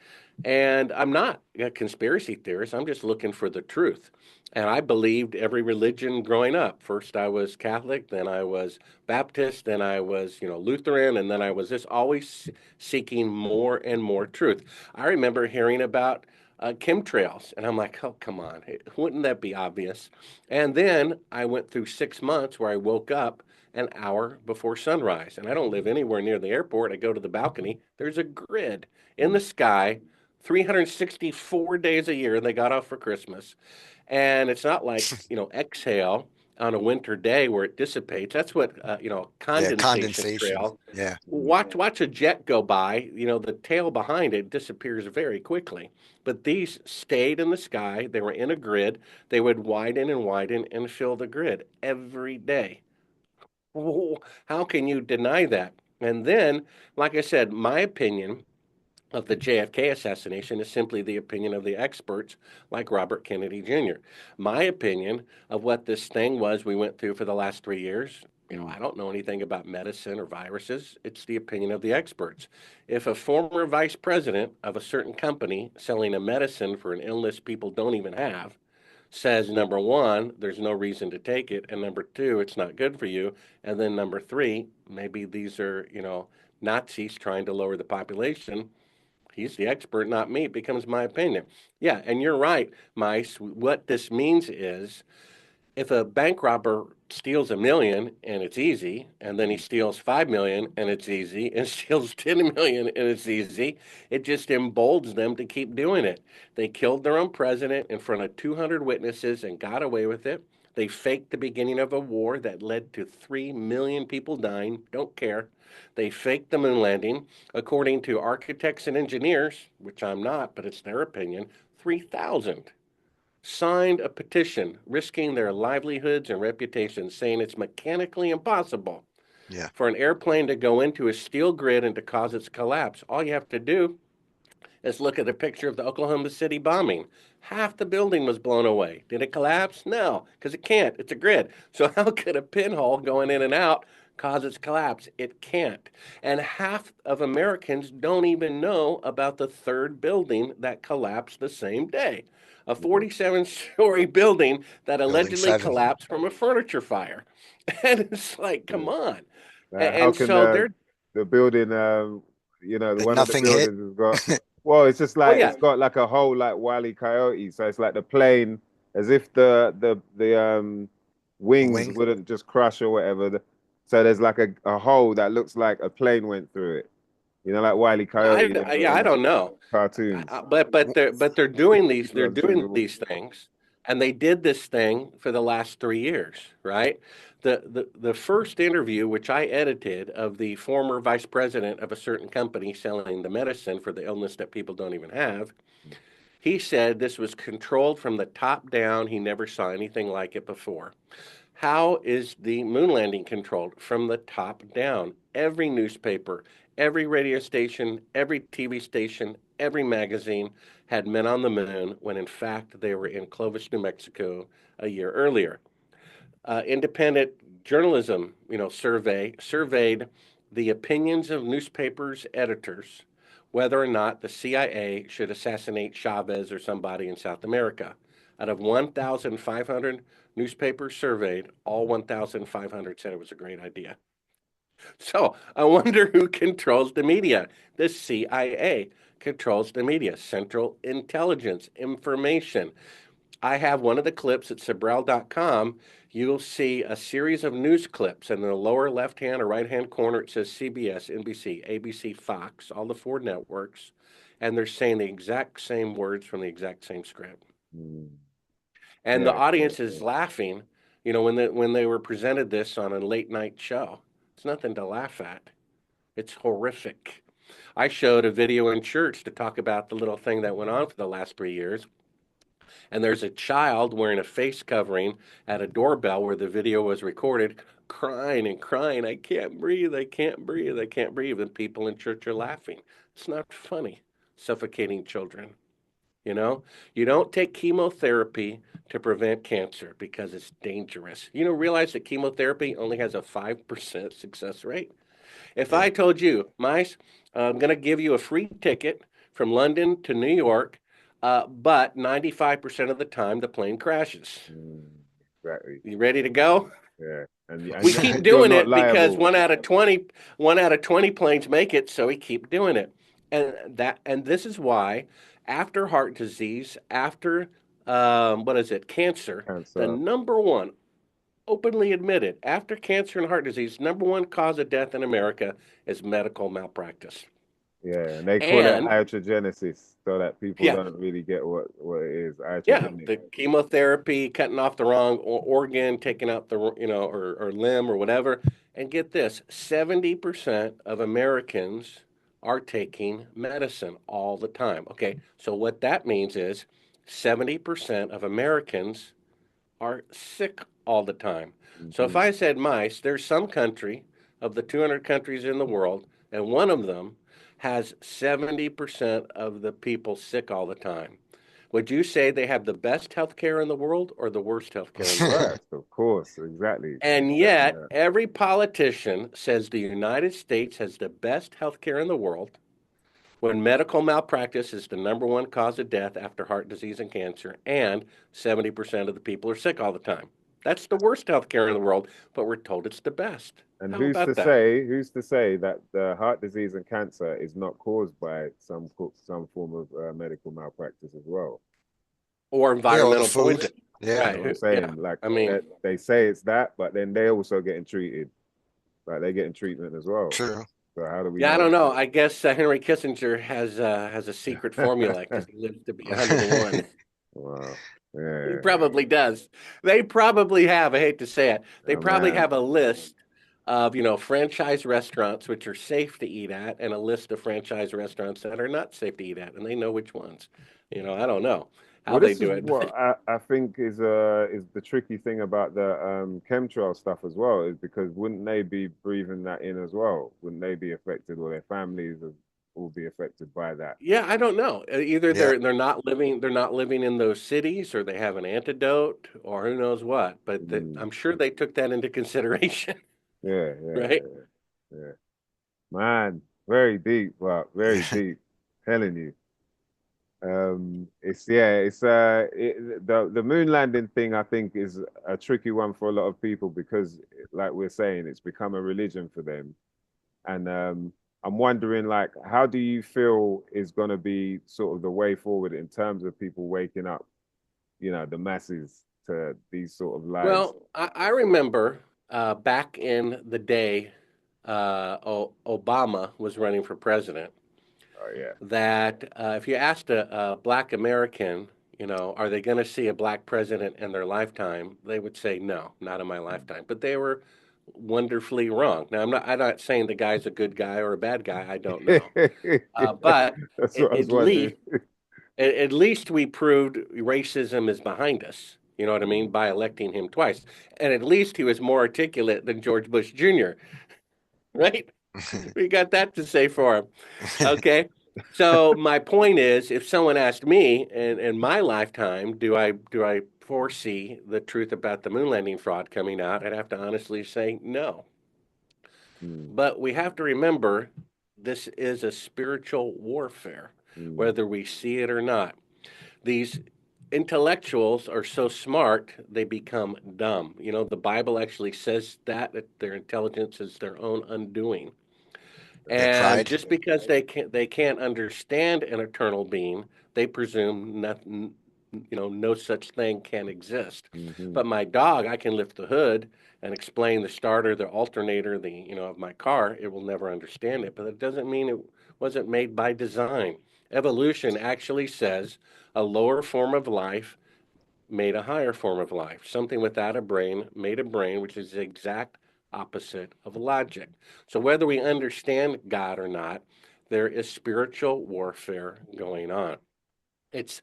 And I'm not a conspiracy theorist, I'm just looking for the truth. And I believed every religion growing up. First I was Catholic, then I was Baptist, then I was, Lutheran, and then I was just always seeking more and more truth. I remember hearing about chemtrails, and I'm like, oh, come on, wouldn't that be obvious? And then I went through 6 months where I woke up an hour before sunrise. And I don't live anywhere near the airport. I go to the balcony. There's a grid in mm, the sky 364 days a year. They got off for Christmas. And it's not like, exhale on a winter day where it dissipates. That's what, Yeah, condensation condensation. trail. Yeah, mm, Watch a jet go by, the tail behind it disappears very quickly. But these stayed in the sky. They were in a grid. They would widen and widen and fill the grid every day. How can you deny that? And then, like I said, my opinion of the JFK assassination is simply the opinion of the experts like Robert Kennedy Jr. My opinion of what this thing was we went through for the last 3 years, mm, I don't know anything about medicine or viruses. It's the opinion of the experts. If a former vice president of a certain company selling a medicine for an illness people don't even have says number one, there's no reason to take it, and number two, it's not good for you, and then number three, maybe these are, Nazis trying to lower the population. He's the expert, not me. It becomes my opinion. Yeah, and you're right, Mice. What this means is if a bank robber steals 1 million and it's easy, and then he mm, steals 5 million and it's easy, and steals 10 million and it's easy, it just emboldens them to keep doing it. They killed their own president in front of 200 witnesses and got away with it. They faked the beginning of a war that led to 3 million people dying. Don't care. They faked the moon landing. According to architects and engineers, which I'm not, but it's their opinion, 3,000 signed a petition risking their livelihoods and reputations, saying it's mechanically impossible yeah. for an airplane to go into a steel grid and to cause its collapse. All you have to do is look at a picture of the Oklahoma City bombing. Half the building was blown away. Did it collapse? No, because it can't. It's a grid. So, how could a pinhole going in and out cause its collapse? It can't. And half of Americans don't even know about the third building that collapsed the same day. A mm. 47-story building that Building allegedly 7. collapsed from a furniture fire. And it's like, come Yeah. on. How And can so they're, the building, the That one of the nothing hit. buildings has got, well, it's just well, like yeah, it's got like a hole like Wile E. Coyote. So it's like the plane, as if the A wings wing. wouldn't just crush or whatever. So there's like a hole that looks like a plane went through it. Like Wile E. Coyote yeah, I on don't know. cartoons. But they're doing these You know what I'm saying? things, and they did this thing for the last 3 years, right? The first interview, which I edited, of the former vice president of a certain company selling the medicine for the illness that people don't even have, he said this was controlled from the top down. He never saw anything like it before. How is the moon landing controlled? From the top down. Every newspaper, every radio station, every TV station, every magazine had men on the moon when in fact they were in Clovis, New Mexico a year earlier. independent journalism, surveyed the opinions of newspapers editors whether or not the CIA should assassinate Chavez or somebody in South America. Out of 1,500 newspapers surveyed, all 1,500 said it was a great idea. So I wonder who controls the media. The CIA controls the media, Central Intelligence Information. I have one of the clips at Sibrel.com. You'll see a series of news clips. And in the lower left-hand or right-hand corner, it says CBS, NBC, ABC, Fox, all the four networks. And they're saying the exact same words from the exact same script. Mm. And Yeah, the audience yeah, is laughing, when they were presented this on a late night show. It's nothing to laugh at. It's horrific. I showed a video in church to talk about the little thing that went on for the last 3 years. And there's a child wearing a face covering at a doorbell where the video was recorded, crying and crying, I can't breathe, I can't breathe, I can't breathe. And people in church are laughing. It's not funny, suffocating children. You don't take chemotherapy to prevent cancer because it's dangerous. Realize that chemotherapy only has a 5% success rate. If Yeah. I told you, Mice, I'm going to give you a free ticket from London to New York, but 95% of the time the plane crashes. exactly. You ready to go? Yeah, and We keep you're doing not it because liable. 1 out of 20 planes make it, so we keep doing it. And this is why after heart disease, after cancer, the Cancer. number one openly admitted after cancer and heart disease, number one cause of death in America is medical malpractice. Yeah, and they call it And iatrogenesis so that people yeah, don't really get what it is. yeah, Iatrogenic. the chemotherapy, cutting off the wrong organ, taking out the or limb or whatever. And get this: 70% of Americans are taking medicine all the time. Okay, so what that means is 70% of Americans are sick all the time. So if Mhm. I said mice, there's some country of the 200 countries in the world, and one of them has 70% of the people sick all the time. Would you say they have the best health care in the world or the worst health care in the world? Worst, of course, exactly. And Exactly yet, that. every politician says the United States has the best health care in the world when medical malpractice is the number one cause of death after heart disease and cancer, and 70% of the people are sick all the time. That's the worst health care in the world, but we're told it's the best. And How about that? who's to say that the heart disease and cancer is not caused by some form of medical malpractice as well? Or Yeah, all the environmental food. poison. Yeah. You know what I'm Right. Yeah. saying? Like I mean, they say it's that, but then they also getting treated. Like they're getting treatment as well. True. So how do we yeah, I know? don't know. I guess Henry Kissinger has a secret formula because he lives to be 101. Wow. He Yeah. probably does. They probably have, I hate to say it, they Oh, probably man. have a list of, franchise restaurants which are safe to eat at and a list of franchise restaurants that are not safe to eat at, and they know which ones. I don't know how Well, they this do is it, what but I think is the tricky thing about the chemtrail stuff as well, is because wouldn't they be breathing that in as well? Wouldn't they be affected, or their families will be affected by that? yeah, I don't know. Either Yeah. they're not living in those cities, or they have an antidote, or who knows what. But Mm. I'm sure they took that into consideration, Yeah, yeah, right? yeah. Man, very deep, but very deep. Telling you. The moon landing thing I think is a tricky one for a lot of people because, like we're saying, it's become a religion for them. And I'm wondering, like, how do you feel is going to be sort of the way forward in terms of people waking up, the masses to these sort of lies? Well, I remember back in the day, Obama was running for president. Oh yeah. That if you asked a black American, are they going to see a black president in their lifetime? They would say no, not in my lifetime. But they were wonderfully wrong. Now, I'm not saying the guy's a good guy or a bad guy. I don't know. But That's what at, I was at wondering. least at least we proved racism is behind us. You know what I mean? By electing him twice. And at least he was more articulate than George Bush Jr., right? We got that to say for him. Okay. So my point is, if someone asked me in my lifetime, do I foresee the truth about the moon landing fraud coming out, I'd have to honestly say no. Mm, But we have to remember this is a spiritual warfare, mm, whether we see it or not. These intellectuals are so smart they become dumb. You know, the Bible actually says that their intelligence is their own undoing. Their And pride. just because they can't understand an eternal being, they presume nothing, no such thing can exist. mhm, But my dog, I can lift the hood and explain the starter, the alternator, of my car. It will never understand it, but it doesn't mean it wasn't made by design. Evolution actually says a lower form of life made a higher form of life. Something without a brain made a brain, which is the exact opposite of logic. So, whether we understand God or not, there is spiritual warfare going on. It's,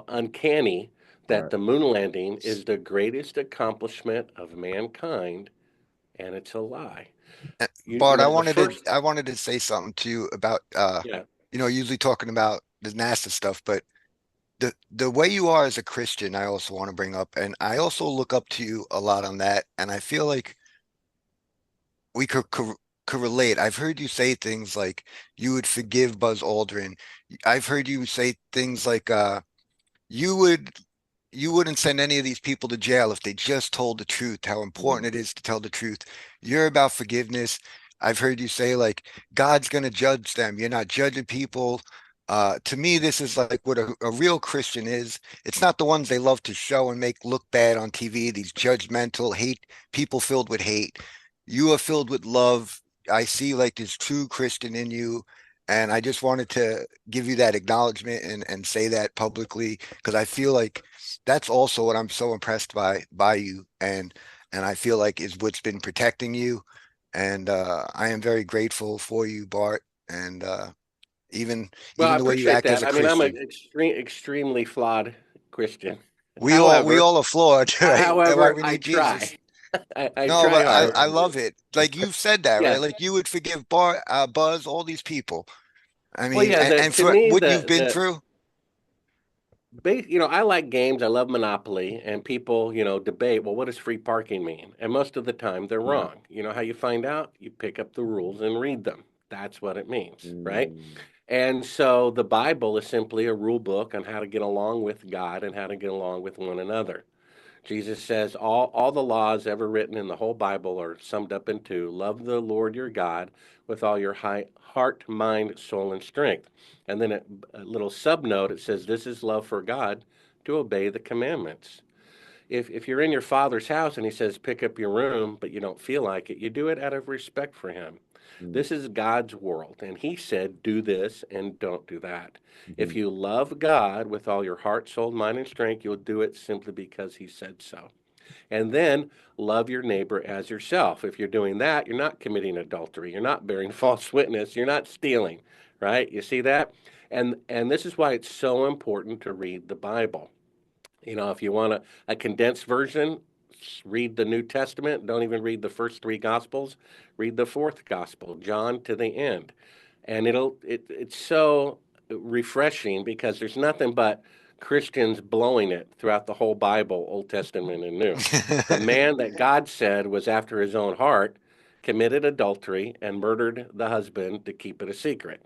uncanny that right. the moon landing is the greatest accomplishment of mankind, and it's a lie. Bart, The first, I wanted to say something to you about yeah. usually talking about the NASA stuff, but the way you are as a Christian, I also want to bring up, and I also look up to you a lot on that, and I feel like we could relate. I've heard you say things like you would forgive Buzz Aldrin. I've heard you say things like you would you wouldn't send any of these people to jail if they just told the truth, how Mm, important it is to tell the truth. You're about forgiveness. I've heard you say like God's going to judge them. You're not judging people. To me, this is like what a real Christian is. It's not the ones they love to show and make look bad on TV, these judgmental hate people filled with hate. You are filled with love. I see like this true Christian in you. And I just wanted to give you that acknowledgement and say that publicly because I feel like that's also what I'm so impressed by you and I feel like is what's been protecting you. And I am very grateful for you, Bart. And even Well, I even the way you appreciate act as that. a I mean, I'm Christian. an extremely flawed Christian. We However, all are flawed, right? That's why however, we I need try. Jesus. I No, try but hard. I love it. Like you've said that, right? Yeah. Like you would forgive Bart, Buzz, all these people. I Well, mean, yeah. and To for me, what you've been through. I like games. I love Monopoly, and people, debate. Well, what does free parking mean? And most of the time, they're mm, wrong. You know how you find out? You pick up the rules and read them. That's what it means, right? mm, And so the Bible is simply a rule book on how to get along with God and how to get along with one another. Jesus says all the laws ever written in the whole Bible are summed up into love the Lord your God with all your heart, mind, soul, and strength. And then a little subnote it says this is love for God to obey the commandments. If you're in your father's house and he says pick up your room, but you don't feel like it, you do it out of respect for him. mm, This is God's world, and he said, do this and don't do that. If mhm, you love God with all your heart, soul, mind, and strength, you'll do it simply because he said so. And then love your neighbor as yourself. If you're doing that, you're not committing adultery, you're not bearing false witness, you're not stealing, right? You see that? And this is why it's so important to read the Bible. If you want a condensed version, read the New Testament. Don't even read the first three Gospels. Read the fourth Gospel, John to the end, and it's so refreshing because there's nothing but Christians blowing it throughout the whole Bible, Old Testament and New. The man that God said was after his own heart committed adultery and murdered the husband to keep it a secret.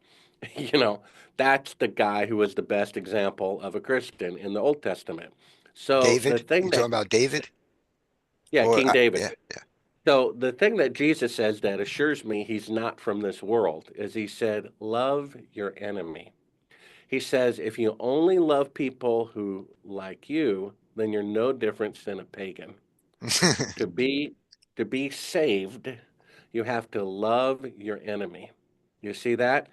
you know, that's the guy who was the best example of a Christian in the Old Testament. So the David, thing you that, talking about David? yeah, Or King David. yeah, So the thing that Jesus says that assures me he's not from this world is he said, love your enemy. He says, if you only love people who like you, then you're no different than a pagan. yeah. To be to be saved, you have to love your enemy. You see that?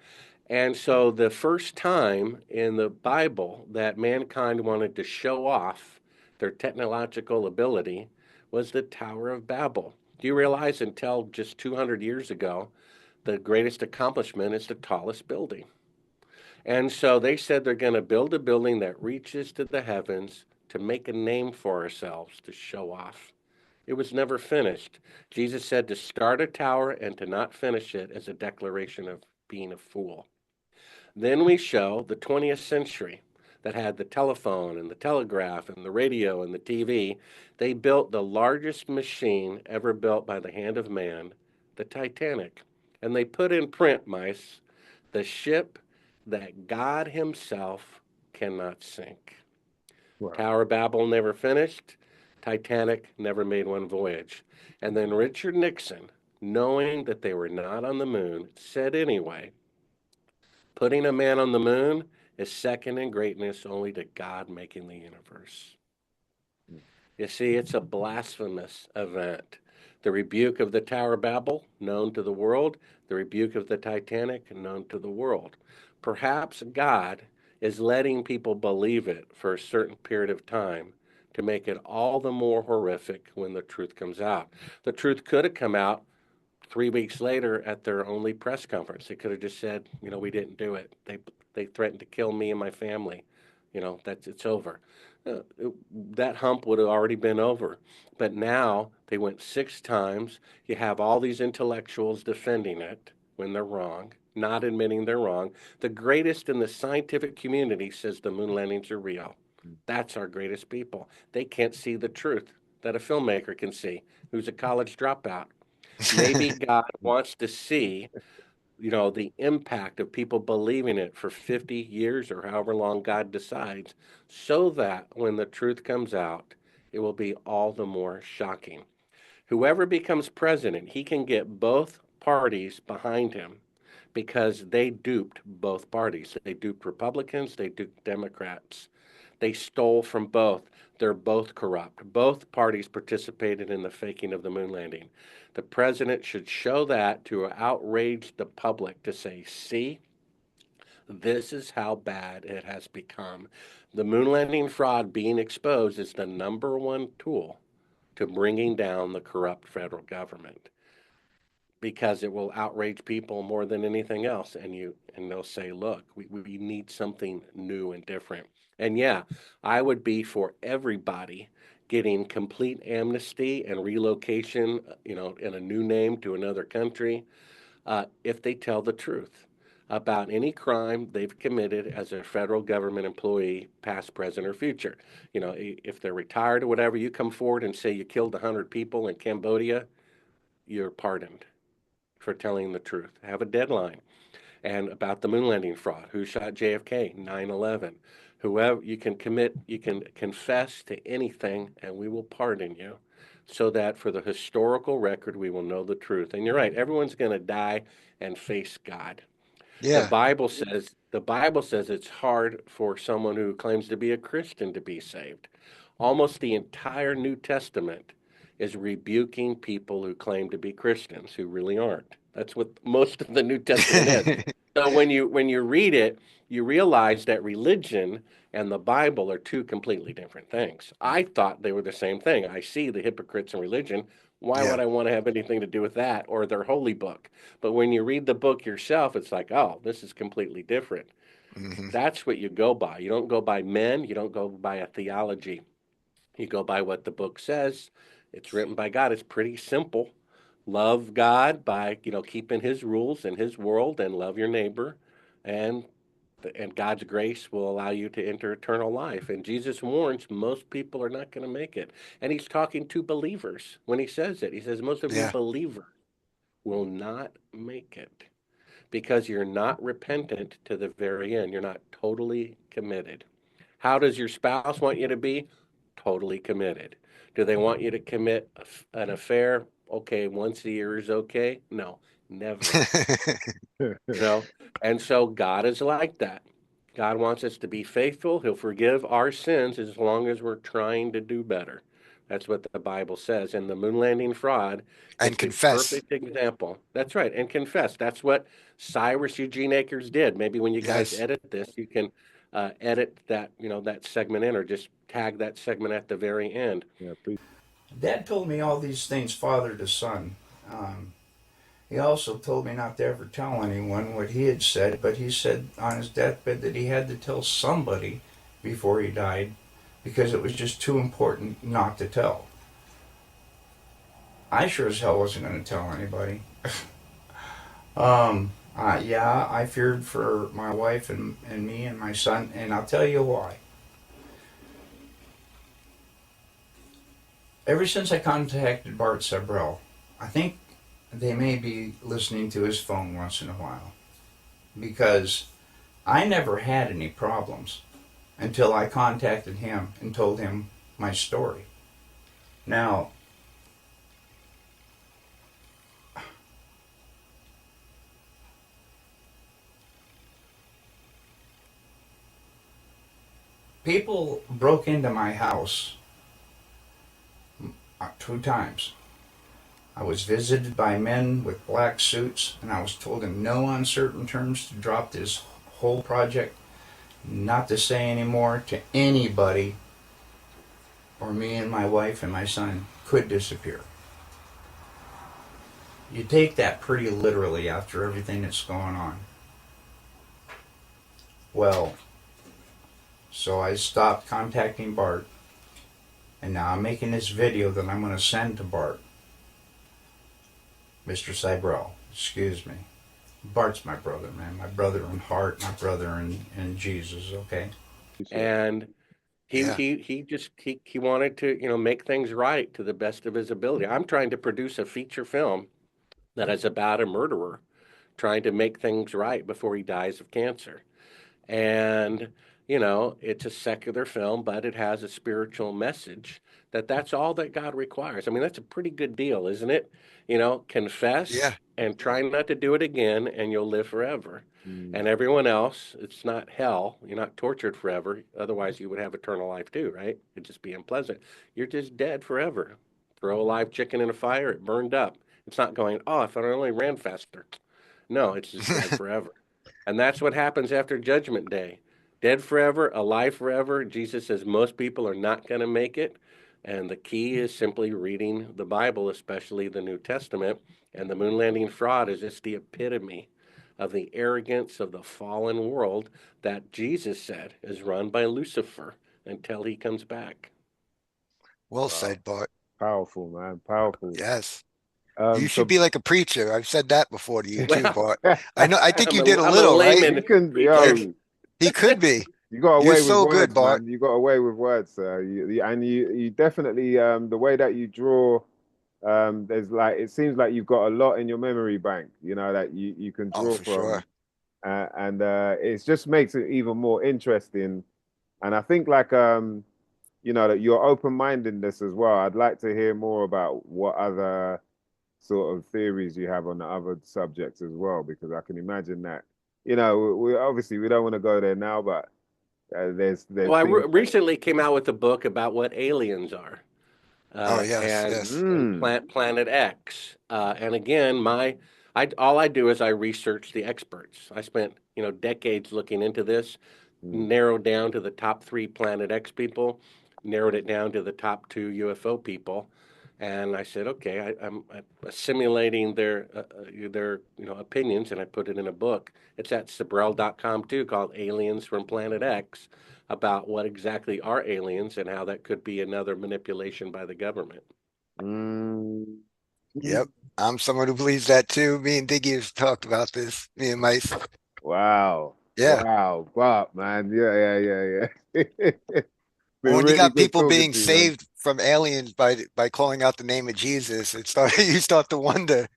And so the first time in the Bible that mankind wanted to show off their technological ability was the Tower of Babel. Do you realize until just 200 years ago, the greatest accomplishment is the tallest building? And so they said they're going to build a building that reaches to the heavens to make a name for ourselves, to show off. It was never finished. Jesus said to start a tower and to not finish it as a declaration of being a fool. Then we show the 20th century. that had the telephone and the telegraph and the radio and the TV. They built the largest machine ever built by the hand of man, the Titanic. And they put in print, mice, the ship that God Himself cannot sink. Wow. Tower of Babel never finished. Titanic never made one voyage. And then Richard Nixon, knowing that they were not on the moon, said anyway, putting a man on the moon is second in greatness only to God making the universe. You see, it's a blasphemous event. The rebuke of the Tower of Babel, known to the world, the rebuke of the Titanic, known to the world. Perhaps God is letting people believe it for a certain period of time to make it all the more horrific when the truth comes out. The truth could have come out 3 weeks later at their only press conference. They could have just said, we didn't do it. They threatened to kill me and my family. It's over. Uh, that hump would have already been over. But now they went 6 times. You have all these intellectuals defending it when they're wrong, not admitting they're wrong. The greatest in the scientific community says the moon landings are real. That's our greatest people. They can't see the truth that a filmmaker can see, who's a college dropout. Maybe God wants to see, the impact of people believing it for 50 years or however long God decides, so that when the truth comes out, it will be all the more shocking. Whoever becomes president, he can get both parties behind him because they duped both parties. They duped Republicans, they duped Democrats. They stole from both. They're both corrupt. Both parties participated in the faking of the moon landing. The president should show that to outrage the public to say, see, this is how bad it has become. The moon landing fraud being exposed is the number one tool to bringing down the corrupt federal government because it will outrage people more than anything else. And they'll say, look, we need something new and different. And yeah, I would be for everybody getting complete amnesty and relocation, in a new name to another country, if they tell the truth about any crime they've committed as a federal government employee, past, present, or future. If they're retired or whatever, you come forward and say you killed 100 people in Cambodia, you're pardoned for telling the truth. Have a deadline. And about the moon landing fraud, who shot JFK, 9/11. Whoever you can confess to anything, and we will pardon you, so that for the historical record we will know the truth. And you're right, everyone's going to die and face God. The Yeah. Bible says it's hard for someone who claims to be a Christian to be saved. Almost the entire New Testament is rebuking people who claim to be Christians who really aren't. That's what most of the New Testament is. So when you read it, you realize that religion and the Bible are two completely different things. I thought they were the same thing. I see the hypocrites in religion. Why Yeah. would I want to have anything to do with that or their holy book? But when you read the book yourself, it's like, oh, this is completely different. Hmm. That's what you go by. You don't go by men. You don't go by a theology. You go by what the book says. It's written by God. It's pretty simple. Love God by, keeping his rules and his world, and love your neighbor, and God's grace will allow you to enter eternal life. And Jesus warns most people are not going to make it. And he's talking to believers when he says it. He says most of you Yeah. believers will not make it because you're not repentant to the very end. You're not totally committed. How does your spouse want you to be? Totally committed. Do they want you to commit an affair? Okay, once a year is okay? No, never. You know? And so God is like that. God wants us to be faithful. He'll forgive our sins as long as we're trying to do better. That's what the Bible says. And the moon landing fraud is And the confess. perfect example. That's right. And confess. That's what Cyrus Eugene Akers did. Maybe when you guys Yes. edit this, you can edit that, that segment in, or just tag that segment at the very end. Yeah, please. Dad told me all these things, father to son. Um, he also told me not to ever tell anyone what he had said, but he said on his deathbed that he had to tell somebody before he died because it was just too important not to tell. I sure as hell wasn't going to tell anybody. Yeah, I feared for my wife and me and my son, and I'll tell you why. Ever since I contacted Bart Sibrel, I think they may be listening to his phone once in a while because I never had any problems until I contacted him and told him my story. Now, people broke into my house 2 times. I was visited by men with black suits, and I was told in no uncertain terms to drop this whole project, not to say any more to anybody, or me and my wife and my son could disappear. You take that pretty literally after everything that's going on. Well, so I stopped contacting Bart, and now I'm making this video that I'm going to send to Bart. Mr. Sibrel, excuse me. Bart's my brother, man. My brother in heart, my brother in Jesus, okay? And he Yeah. he he just he wanted to, make things right to the best of his ability. I'm trying to produce a feature film that is about a murderer trying to make things right before he dies of cancer. And it's a secular film, but it has a spiritual message that's all that God requires. I mean, that's a pretty good deal, isn't it? Confess Yeah. and try not to do it again, and you'll live forever. Mm. And everyone else, it's not hell. You're not tortured forever. Otherwise, you would have eternal life too, right? It'd just be unpleasant. You're just dead forever. Throw a live chicken in a fire, it burned up. It's not going, oh, if I only ran faster. No, it's just dead forever. And that's what happens after Judgment Day. Dead forever, alive forever. Jesus says most people are not going to make it. And the key is simply reading the Bible, especially the New Testament. And the moon landing fraud is just the epitome of the arrogance of the fallen world that Jesus said is run by Lucifer until he comes back. Well Wow. said, Bart. Powerful, man. Powerful. Yes. You should So be like a preacher. I've said that before to you too, Well, Bart. I think I'm you a, did a I'm a little, right? you layman can, preacher. He could be. you got You're away with so good, words, Bart. man. You got away with words, sir. And you definitely the way that you draw. There's like it seems like you've got a lot in your memory bank. That you can Oh, draw for from, sure. and it just makes it even more interesting. And I think like that your open-mindedness as well. I'd like to hear more about what other sort of theories you have on the other subjects as well, because I can imagine that, we obviously we don't want to go there now, but there's Well, I things. recently came out with a book about what aliens are. Oh, yes, And yes. Mm, Planet X. And again, I all I do is I research the experts. I spent decades looking into this, mm, narrowed down to the top three Planet X people, narrowed it down to the top two UFO people, and I said, okay, I'm assimilating their opinions, and I put it in a book. It's at Sibrel.com too, called Aliens from Planet X, about what exactly are aliens and how that could be another manipulation by the government. mm. Yep. I'm someone who believes that too. Me and Diggy have talked about this. Me and Mice. Wow. Yeah. Wow. Bob, man. Yeah, yeah, yeah, yeah. Well, Been when you really got good people talking being to you, man. saved from aliens by calling out the name of Jesus, you start to wonder,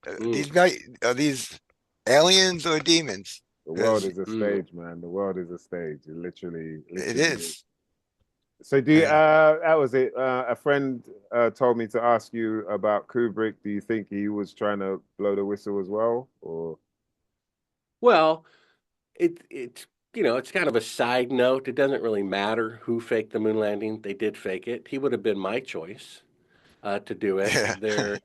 Mm, are these aliens or demons? The world Because is a mm. stage, man. The world is a stage. It literally, it literally is. is. So do you, And that was it. A friend told me to ask you about Kubrick. Do you think he was trying to blow the whistle as well? Or Well, it's it's kind of a side note. It doesn't really matter who faked the moon landing. They did fake it. He would have been my choice to do it. yeah,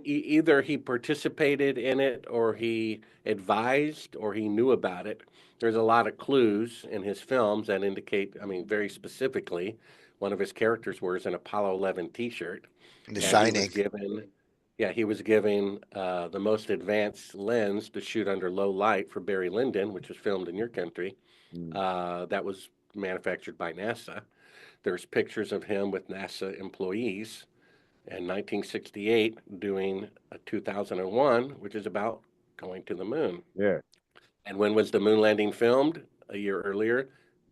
Either he participated in it, or he advised, or he knew about it. There's a lot of clues in his films that indicate. I mean, very specifically, one of his characters wears an Apollo 11 T-shirt, The and Shining. he was given the most advanced lens to shoot under low light for Barry Lyndon, which was filmed in your country. mm, That was manufactured by NASA. There's pictures of him with NASA employees in 1968 doing a 2001, which is about going to the moon. Yeah. And when was the moon landing filmed? A year earlier,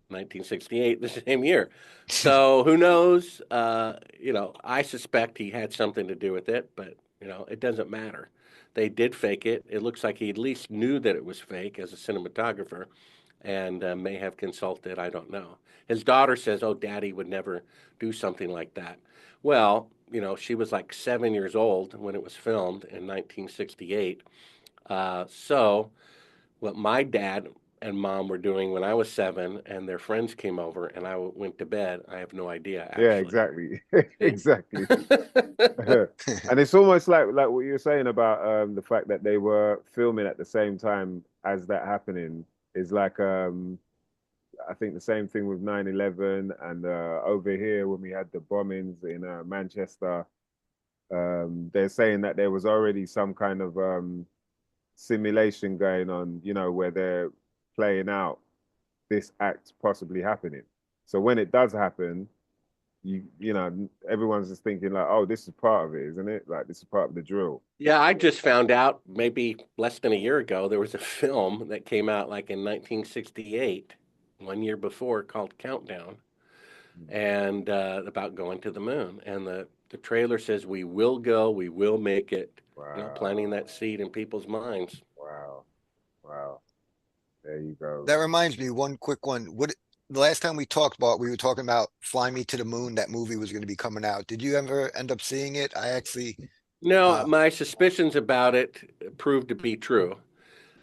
1968, the same year. So who knows? I suspect he had something to do with it, but it doesn't matter. They did fake it. It looks like he at least knew that it was fake as a cinematographer, and may have consulted. I don't know. His daughter says, "Oh, Daddy would never do something like that." Well, she was like 7 years old when it was filmed in 1968. So what my dad and mom were doing when I was 7 and their friends came over and I went to bed, I have no idea, Yeah, actually. exactly. Exactly. And it's almost like what you were saying about the fact that they were filming at the same time as that happening is like I think the same thing with 9/11 and over here when we had the bombings in Manchester, they're saying that there was already some kind of simulation going on, where they're playing out this act possibly happening. So when it does happen, everyone's just thinking like, oh, this is part of it, isn't it? Like this is part of the drill. Yeah, I just found out maybe less than a year ago there was a film that came out like in 1968, 1 year before, called Countdown, and about going to the moon. And the trailer says we will go, we will make it. Planting Wow. that seed in people's minds. Wow. Wow. There you go. That reminds me, one quick one. The last time we talked about, we were talking about Fly Me to the Moon. That movie was going to be coming out. Did you ever end up seeing it? I actually, No, uh, my suspicions about it proved to be true,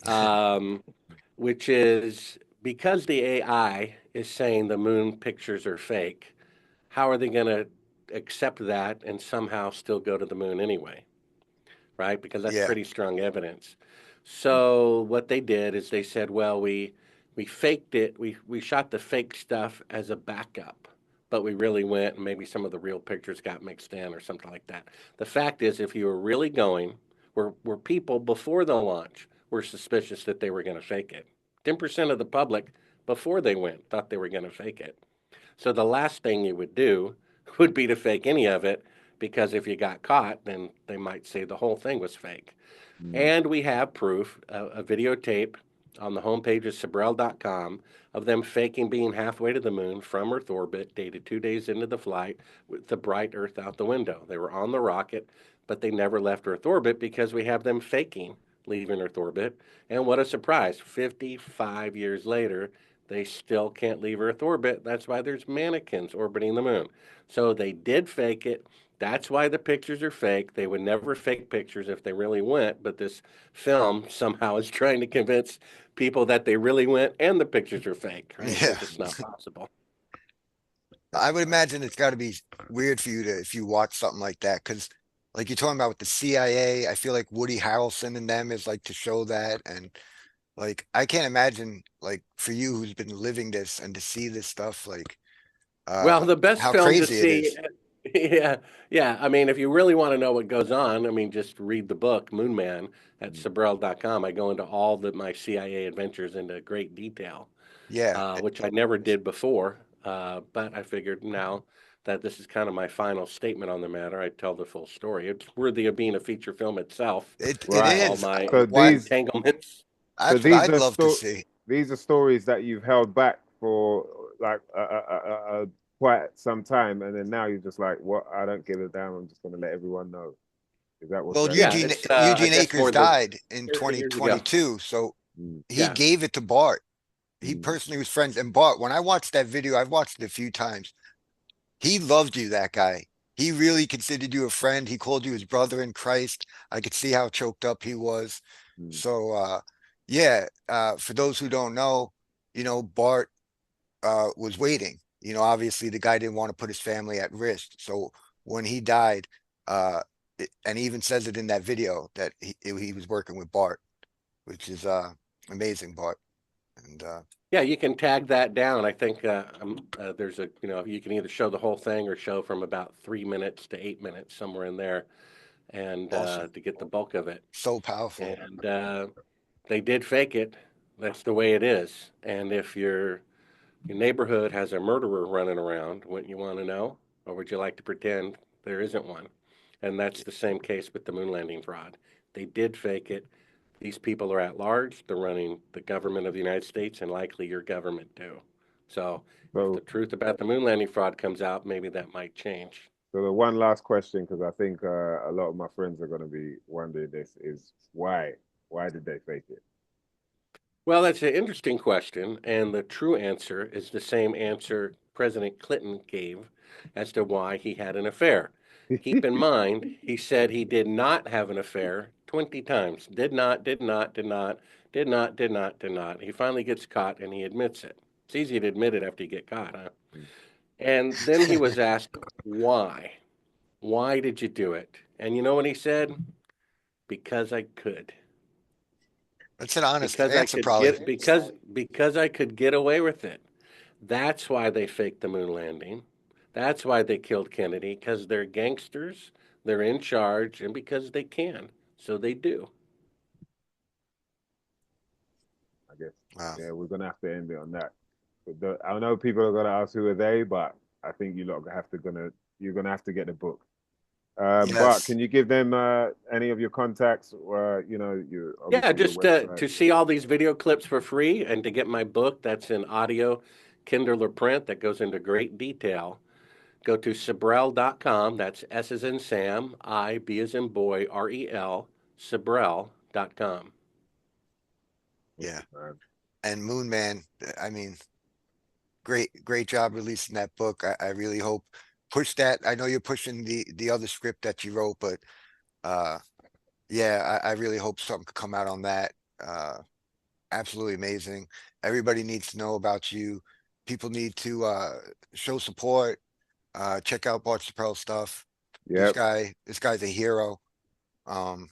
um, which is because the AI is saying the moon pictures are fake. How are they going to accept that and somehow still go to the moon anyway? Right? Because that's yeah, pretty strong evidence. So what they did is they said, well, we faked it. We shot the fake stuff as a backup, but we really went and maybe some of the real pictures got mixed in or something like that. The fact is, if you were really going, were people before the launch were suspicious that they were going to fake it. 10% of the public before they went thought they were going to fake it. So the last thing you would do would be to fake any of it because if you got caught, then they might say the whole thing was fake. Mm. And we have proof, a videotape on the homepage of Sibrel.com of them faking being halfway to the moon from Earth orbit, dated 2 days into the flight, with the bright Earth out the window. They were on the rocket, but they never left Earth orbit because we have them faking leaving Earth orbit. And what a surprise, 55 years later, they still can't leave Earth orbit. That's why there's mannequins orbiting the moon. So they did fake it. That's why the pictures are fake. They would never fake pictures if they really went, but this film somehow is trying to convince people that they really went and the pictures are fake, right? yeah. It's just not possible. I would imagine it's got to be weird for you to if you watch something like that, because like you're talking about with the CIA, I feel like Woody Harrelson and them is like to show that, and like I can't imagine like for you who's been living this and to see this stuff, like Well, the best how film to crazy it see, is. yeah, yeah. I mean, if you really want to know what goes on, I mean, just read the book Moon Man at Mm. Sibrel.com. I go into all my CIA adventures into great detail, Yeah, which I never did before. But I figured now that this is kind of my final statement on the matter, I tell the full story. It's worthy of being a feature film itself it with Right. all is. my So Why? these entanglements. so That's what these I'd are love to sto see. these are stories that you've held back for like quite some time, and then now you're just like, what? I don't give a damn. I'm just gonna let everyone know. Is that what's Well, going Yeah, on? it's I Eugene guess Akers more than died in 30 years ago. 2022, so Mm, he Yeah. gave it to Bart. He mm, personally was friends. And Bart, when I watched that video, I've watched it a few times. He loved you, that guy. He really considered you a friend. He called you his brother in Christ. I could see how choked up he was. mm, So yeah, for those who don't know, Bart was waiting. Obviously the guy didn't want to put his family at risk. So when he died, and he even says it in that video that he was working with Bart, which is amazing, Bart. And Yeah, you can tag that down. I think there's you can either show the whole thing or show from about 3 minutes to 8 minutes, somewhere in there, and awesome. to get the bulk of it. So powerful. And they did fake it. That's the way it is. And if your neighborhood has a murderer running around, wouldn't you want to know? Or would you like to pretend there isn't one? And that's the same case with the moon landing fraud. They did fake it. These people are at large. They're running the government of the United States and likely your government too. So if the So, truth about the moon landing fraud comes out, maybe that might change. so the one last question, because I think a lot of my friends are going to be wondering this, is why? Why did they fake it? Well, that's an interesting question, and the true answer is the same answer President Clinton gave as to why he had an affair. Keep in mind, he said he did not have an affair 20 times. Did not, did not, did not, did not, did not, did not. He finally gets caught and he admits it. It's easy to admit it after you get caught, huh? And then he was asked, why? Why did you do it? And you know what he said? Because I could. That's an honest Because I answer, could probably. get because I could get away with it. That's why they faked the moon landing. That's why they killed Kennedy, because they're gangsters, they're in charge, and because they can. So they do. I guess, Wow. yeah, we're going to have to end it on that. I know people are going to ask who are they, but I think you're going to have to get the book. Bart, Yes. can you give them any of your contacts, or your Yeah, obviously your just website? to see all these video clips for free and to get my book that's in audio, Kindle, or print that goes into great detail, go to Sibrel.com. That's S as in Sam, I, B as in boy, REL, Sibrel.com. Yeah. Man. And Moon Man, I mean, great job releasing that book. I really hope push that. I know you're pushing the other script that you wrote, but uh yeah, I really hope something could come out on that. Absolutely amazing. Everybody needs to know about you. People need to show support. Check out Bart Sibrel stuff. Yep. This guy's a hero. Um,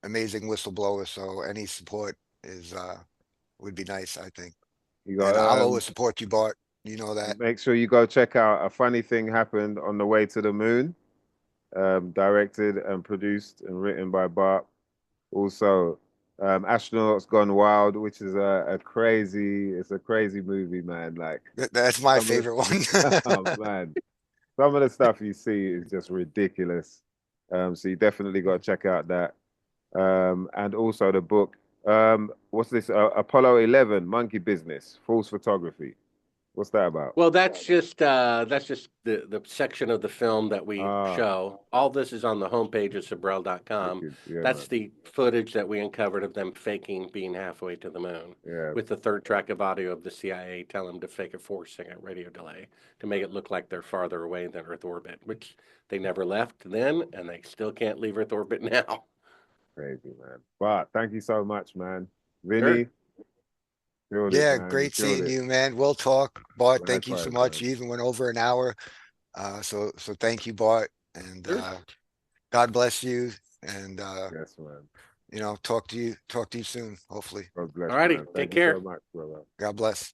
Amazing whistleblower. So any support is would be nice, I think. You And got I'll always support you, Bart. You know that. make sure you go check out A Funny Thing Happened on the Way to the Moon, directed and produced and written by Bart. Also, Astronauts Gone Wild, which is it's a crazy movie, man. Like That's my some of favorite one. the, oh man, some of the stuff you see is just ridiculous. So you definitely got to check out that. And also the book. What's this? Apollo 11, Monkey Business, False Photography. What's that about? Well, that's just the section of the film that we Ah, show. All this is on the homepage of Sibrel.com. wicked. Yeah, That's man. the footage that we uncovered of them faking being halfway to the moon, Yeah, with the third track of audio of the CIA telling them to fake a 4-second radio delay to make it look like they're farther away than Earth orbit, which they never left then, and they still can't leave Earth orbit now. crazy, man. But thank you so much, man. Sure. Vinny, killed it, Yeah, man. You great killed seeing it. you, man. We'll talk. Bart, thank you so Likewise, much. man. You even went over an hour. So thank you, Bart. And Sure. God bless you. And Yes, man. talk to you soon, hopefully. God bless, All righty. man. Take Thank you care. so much, brother. God bless.